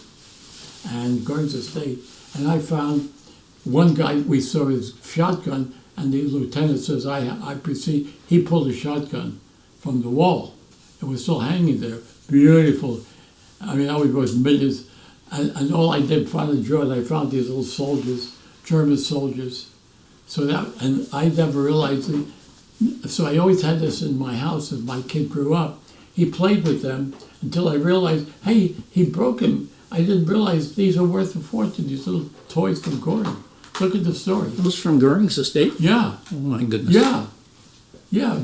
And Goring's estate. And I found one guy, we saw his shotgun, and the lieutenant says, I perceive, he pulled a shotgun from the wall. It was still hanging there. Beautiful. I mean, I would go millions. And all I did find in the drawers, I found these little soldiers, German soldiers. So that, and I never realized it. So I always had this in my house as my kid grew up. He played with them until I realized, hey, he broke them. I didn't realize these are worth a fortune, these little toys from Goring. Look at the story. It was from Goring's estate? Yeah. Oh my goodness. Yeah. Yeah.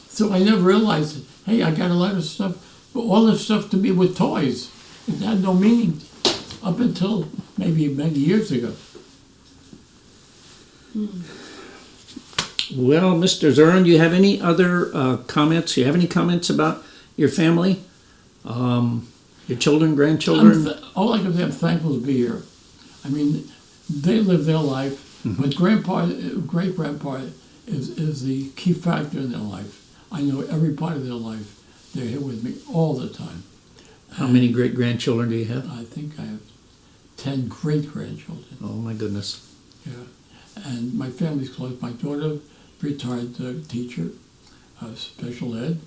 So I never realized, hey, I got a lot of stuff, but all this stuff to me were toys. It had no meaning up until maybe many years ago. Well, Mr. Zerlin, do you have any other comments? Do you have any comments about your family? Your children, grandchildren? All I can say, I'm thankful to be here. I mean, they live their life, but great-grandpa is the key factor in their life. I know every part of their life. They're here with me all the time. How many great-grandchildren do you have? I think I have 10 great-grandchildren. Oh, my goodness. Yeah. And my family's close. My daughter, retired teacher, special ed,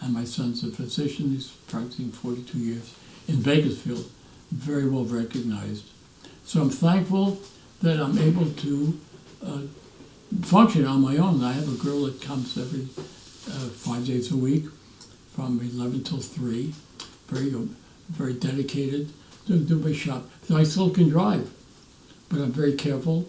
and my son's a physician. He's practicing 42 years in Bakersfield, very well recognized. So I'm thankful that I'm able to function on my own. I have a girl that comes every 5 days a week from 11 till 3, very dedicated, do my shop. So I still can drive, but I'm very careful.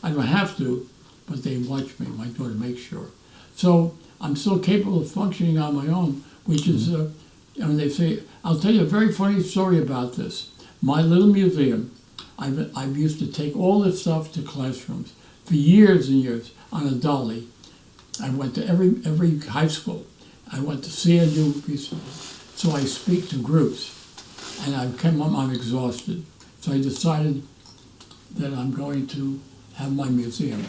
I don't have to, but they watch me. My daughter makes sure. So I'm still capable of functioning on my own, which is, and they say, I'll tell you a very funny story about this. My little museum, I've used to take all this stuff to classrooms for years and years on a dolly. I went to every high school. I went to CNU recently. So I speak to groups, and I'm exhausted. So I decided that I'm going to have my museum.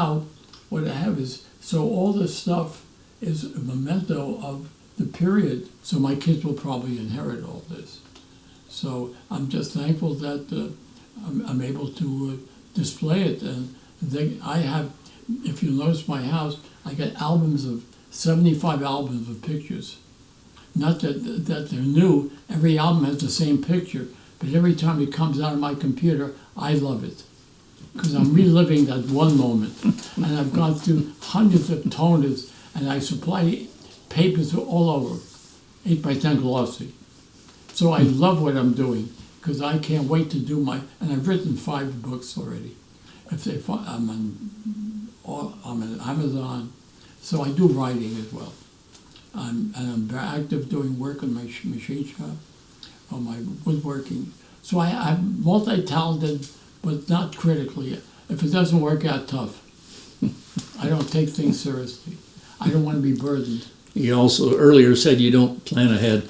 now what I have is, so all this stuff is a memento of the period, so my kids will probably inherit all this. So I'm just thankful that I'm able to display it. And I have, if you notice my house, I got 75 albums of pictures. Not that they're new, every album has the same picture, but every time it comes out of my computer, I love it. Because I'm reliving that one moment. And I've gone through hundreds of toners, and I supply papers all over, 8 by 10 glossy. So I love what I'm doing, because I can't wait to do and I've written 5 books already. I'm on Amazon, so I do writing as well. I'm very active doing work on my machine shop, on my woodworking. So I'm multi-talented, but not critically. If it doesn't work out, tough. I don't take things seriously. I don't want to be burdened. You also earlier said you don't plan ahead.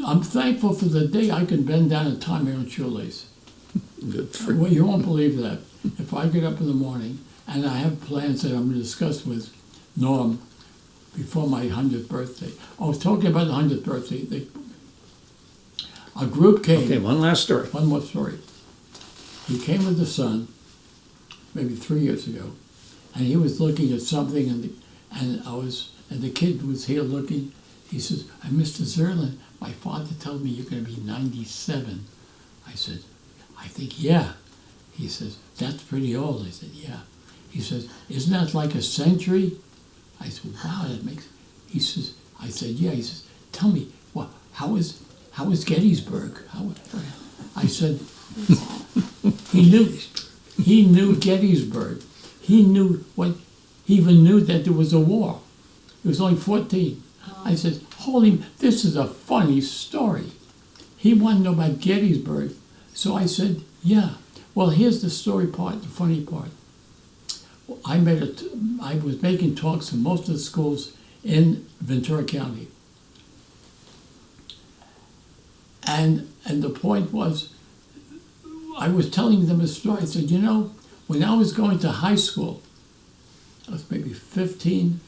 I'm thankful for the day I can bend down and tie my own shoelace. Good for Well, you won't believe that. If I get up in the morning and I have plans that I'm going to discuss with Norm before my 100th birthday. I was talking about the 100th birthday. A group came. Okay, one last story. One more story. He came with the son, maybe 3 years ago, and he was looking at something, and the kid was here looking. He says, Mr. Zerlin, my father told me you're going to be 97. I said, I think, yeah. He says, that's pretty old. I said, yeah. He says, isn't that like a century? I said, wow, that makes. He says, I said, yeah. He says, tell me, well, how is Gettysburg? I said, he knew Gettysburg. He even knew that there was a war. He was only 14. I said, this is a funny story. He wanted to know about Gettysburg. So I said, yeah. Well, here's the story part, the funny part. I was making talks in most of the schools in Ventura County. And the point was, I was telling them a story. I said, when I was going to high school, I was maybe 15,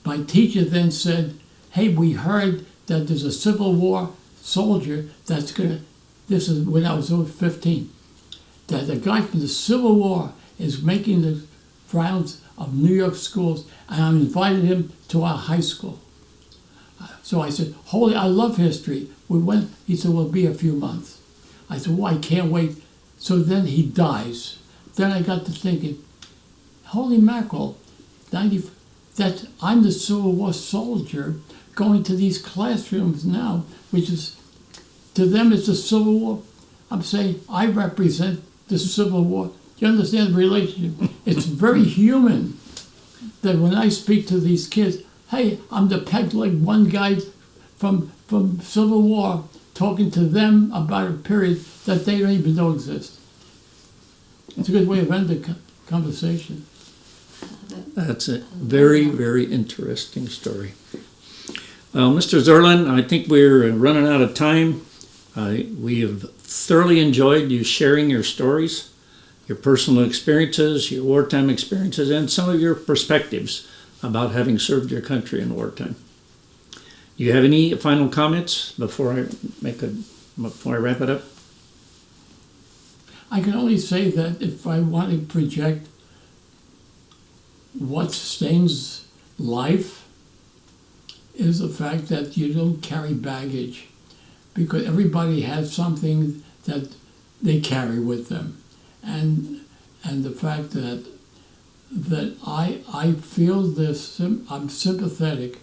my teacher then said, hey, we heard that there's a Civil War soldier this is when I was over 15, that a guy from the Civil War is making the rounds of New York schools, and I invited him to our high school. So I said, I love history. We went, he said, well, it'll be a few months. I said, well, I can't wait. So then he dies. Then I got to thinking, holy mackerel, that I'm the Civil War soldier going to these classrooms now, which is, to them it's the Civil War. I'm saying, I represent the Civil War. Do you understand the relationship? It's very human that when I speak to these kids, hey, I'm the peg leg one guy from Civil War talking to them about a period that they don't even know exists. It's a good way of ending the conversation. That's a very, very interesting story. Well, Mr. Zerlin, I think we're running out of time. We have thoroughly enjoyed you sharing your stories, your personal experiences, your wartime experiences, and some of your perspectives about having served your country in wartime. Do you have any final comments before I wrap it up? I can only say that if I want to project what sustains life is the fact that you don't carry baggage, because everybody has something that they carry with them, and the fact that I feel this, I'm sympathetic,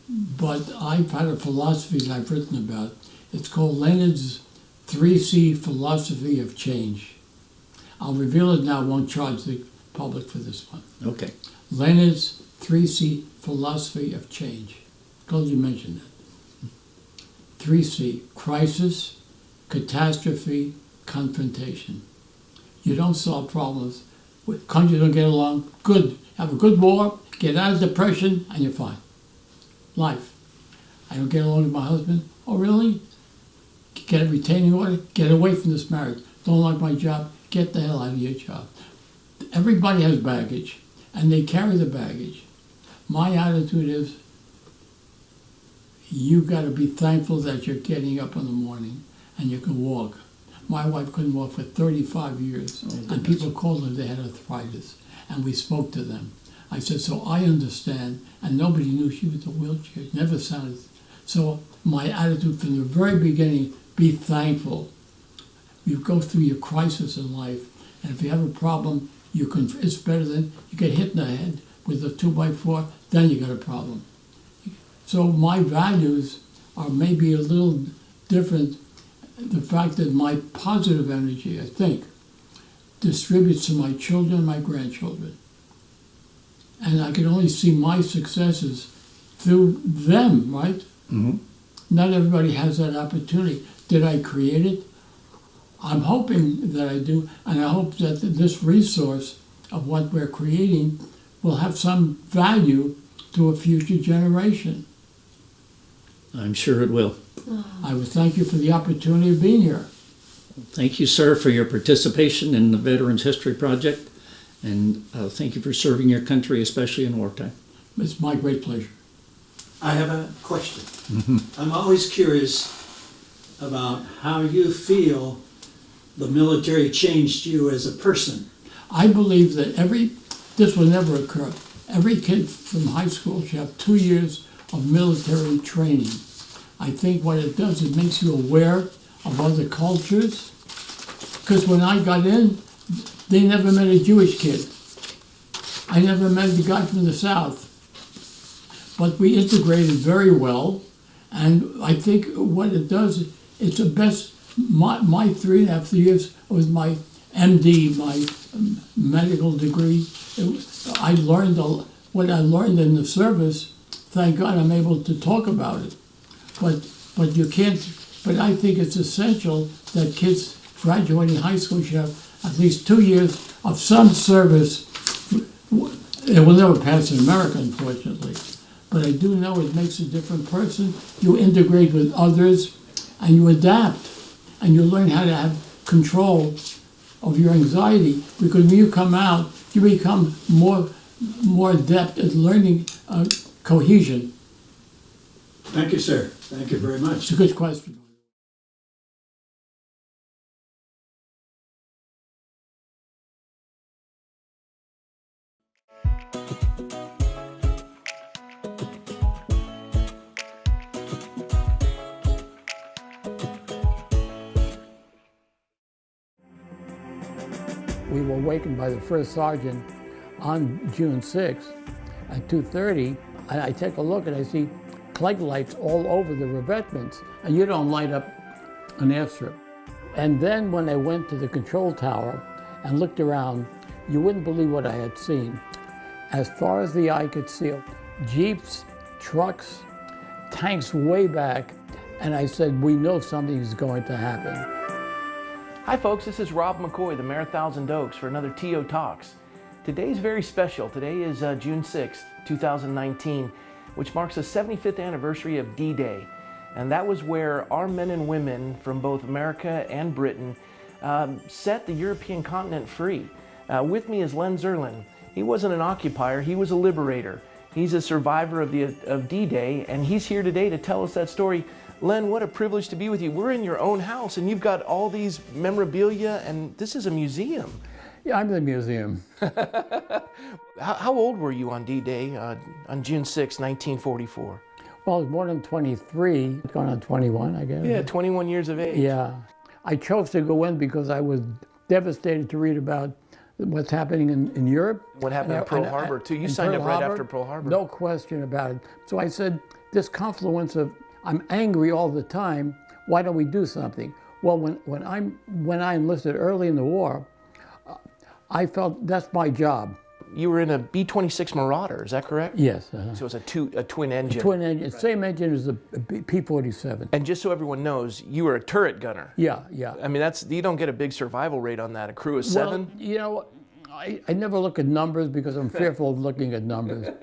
but I've had a philosophy that I've written about. It's called Leonard's 3C philosophy of change. I'll reveal it now, won't charge the public for this one. Okay. Leonard's 3C philosophy of change. Glad you mentioned that. 3C, crisis, catastrophe, confrontation. You don't solve problems. Countries don't get along, good. Have a good war, get out of depression, and you're fine. Life. I don't get along with my husband. Oh, really? Get a retaining order, get away from this marriage. Don't like my job, get the hell out of your job. Everybody has baggage, and they carry the baggage. My attitude is, you got to be thankful that you're getting up in the morning and you can walk. My wife couldn't walk for 35 years, and people called her they had arthritis, and we spoke to them. I said, so I understand, and nobody knew she was in a wheelchair. It never sounded. So my attitude from the very beginning, be thankful. You go through your crisis in life, and if you have a problem, you can. It's better than you get hit in the head with a 2x4, then you got a problem. So my values are maybe a little different. The fact that my positive energy, I think, distributes to my children and my grandchildren. And I can only see my successes through them, right? Mm-hmm. Not everybody has that opportunity. Did I create it? I'm hoping that I do, and I hope that this resource of what we're creating will have some value to a future generation. I'm sure it will. I would thank you for the opportunity of being here. Thank you, sir, for your participation in the Veterans History Project, and thank you for serving your country, especially in wartime. It's my great pleasure. I have a question. I'm always curious about how you feel the military changed you as a person. I believe that this will never occur. Every kid from high school should have 2 years of military training. I think what it does, it makes you aware of other cultures. Because when I got in, they never met a Jewish kid. I never met the guy from the South. But we integrated very well, and I think what it does, it's the best. My 3.5 years was my MD, my medical degree. I learned what I learned in the service. Thank God I'm able to talk about it. But you can't. But I think it's essential that kids graduating high school should have at least 2 years of some service. It will never pass in America, unfortunately. But I do know it makes a different person. You integrate with others, and you adapt, and you learn how to have control of your anxiety. Because when you come out, you become more adept at learning cohesion. Thank you, sir. Thank you very much. It's a good question. We were awakened by the first sergeant on June 6th at 2:30, and I take a look and I see plug lights all over the revetments, and you don't light up an airstrip. And then when I went to the control tower and looked around, you wouldn't believe what I had seen. As far as the eye could see, jeeps, trucks, tanks way back, and I said, we know something's going to happen. Hi folks, this is Rob McCoy, the Mayor of Thousand Oaks for another TO Talks. Today's very special. Today is June 6th, 2019, which marks the 75th anniversary of D-Day. And that was where our men and women from both America and Britain set the European continent free. With me is Len Zerlin. He wasn't an occupier, he was a liberator. He's a survivor of D-Day, and he's here today to tell us that story. Len, what a privilege to be with you. We're in your own house, and you've got all these memorabilia, and this is a museum. Yeah, I'm in the museum. How old were you on D-Day on June 6, 1944? Well, I was born in 23, going on 21, I guess. Yeah, 21 years of age. Yeah. I chose to go in because I was devastated to read about what's happening in Europe. What happened in Pearl Harbor, too. You signed up right after Pearl Harbor. No question about it. So I said, this confluence of, I'm angry all the time, why don't we do something? Well, when I enlisted early in the war, I felt that's my job. You were in a B-26 Marauder, is that correct? Yes. So it's a twin engine. Twin engine, same engine as the P-47. And just so everyone knows, you were a turret gunner. Yeah, yeah. I mean, you don't get a big survival rate on that. A crew of 7? Well, you know, I never look at numbers because I'm fearful of looking at numbers.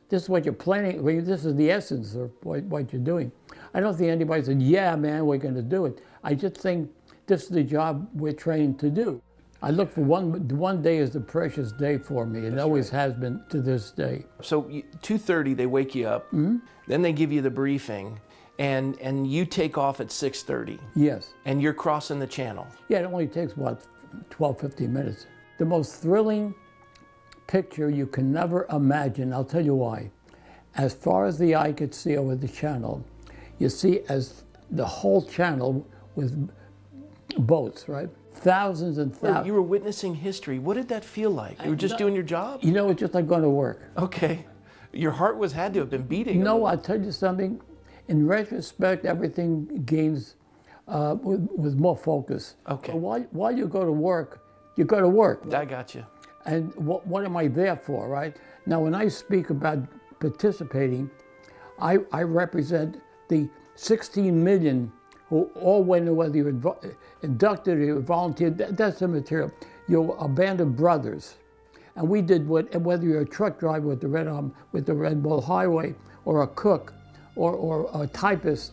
This is what you're planning, this is the essence of what you're doing. I don't think anybody said, yeah, man, we're going to do it. I just think this is the job we're trained to do. I look for one day is the precious day for me. It always has been to this day. So 2:30 they wake you up, then they give you the briefing, and you take off at 6:30, Yes. and you're crossing the channel. Yeah, it only takes about 12, 15 minutes. The most thrilling picture you can never imagine. I'll tell you why. As far as the eye could see over the channel, you see as the whole channel with boats, right? Thousands and thousands. You were witnessing history. What did that feel like? You were just doing your job? You know, it's just like going to work. Okay. Your heart had to have been beating. No, I'll tell you something. In retrospect, everything gains with more focus. Okay. But while you go to work, you go to work. I got you. And what am I there for, right? Now, when I speak about participating, I represent the 16 million who all went in, whether you're inducted or you volunteered, that's immaterial. You're a band of brothers. And we did whether you're a truck driver with the Red Bull Highway, or a cook, or a typist,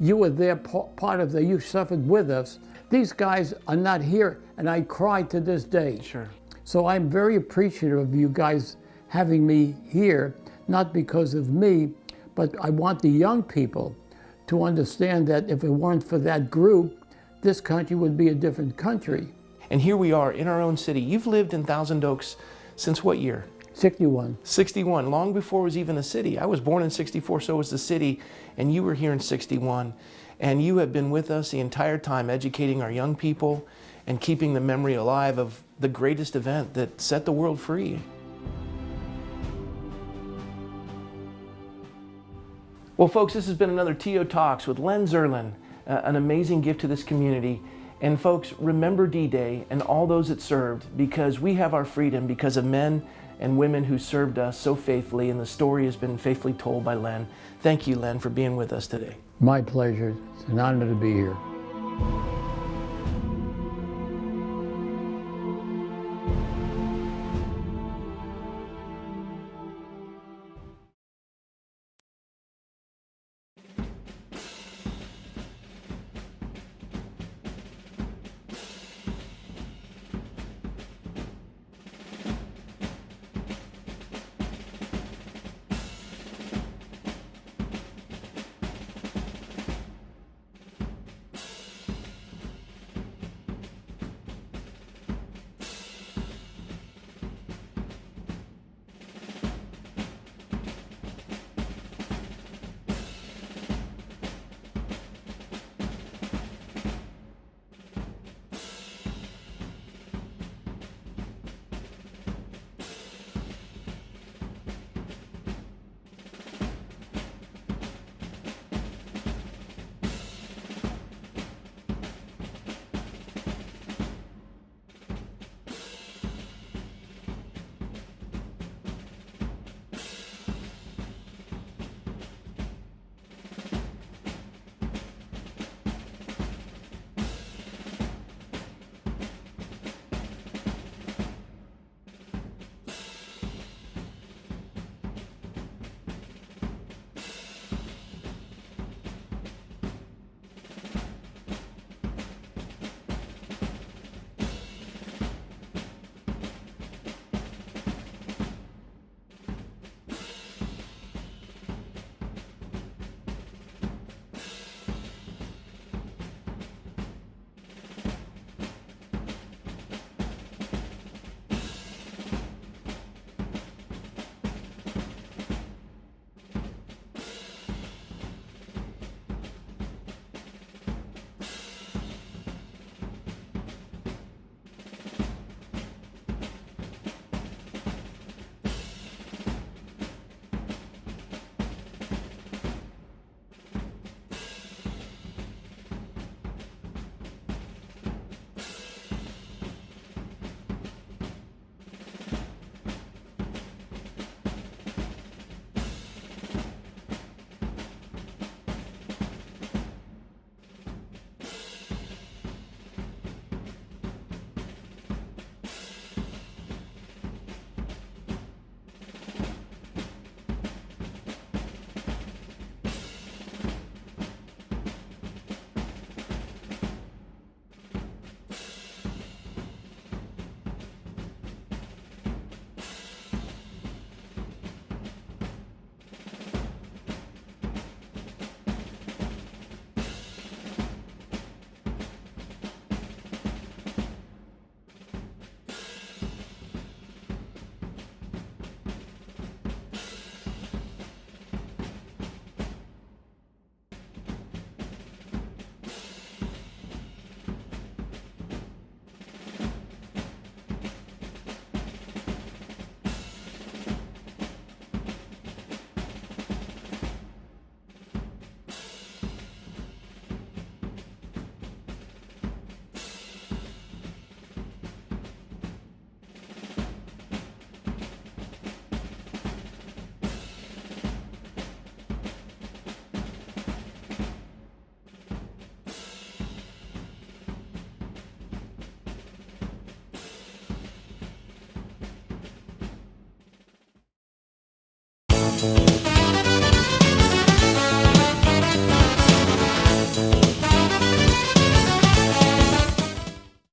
you were there, part of you suffered with us. These guys are not here, and I cry to this day. Sure. So I'm very appreciative of you guys having me here, not because of me, but I want the young people to understand that if it weren't for that group, this country would be a different country. And here we are in our own city. You've lived in Thousand Oaks since what year? 61. 61, long before it was even a city. I was born in 64, so was the city, and you were here in 61. And you have been with us the entire time, educating our young people and keeping the memory alive of the greatest event that set the world free. Well, folks, this has been another TO Talks with Len Zerlin, an amazing gift to this community. And folks, remember D-Day and all those that served, because we have our freedom because of men and women who served us so faithfully, and the story has been faithfully told by Len. Thank you, Len, for being with us today. My pleasure. It's an honor to be here. Bye.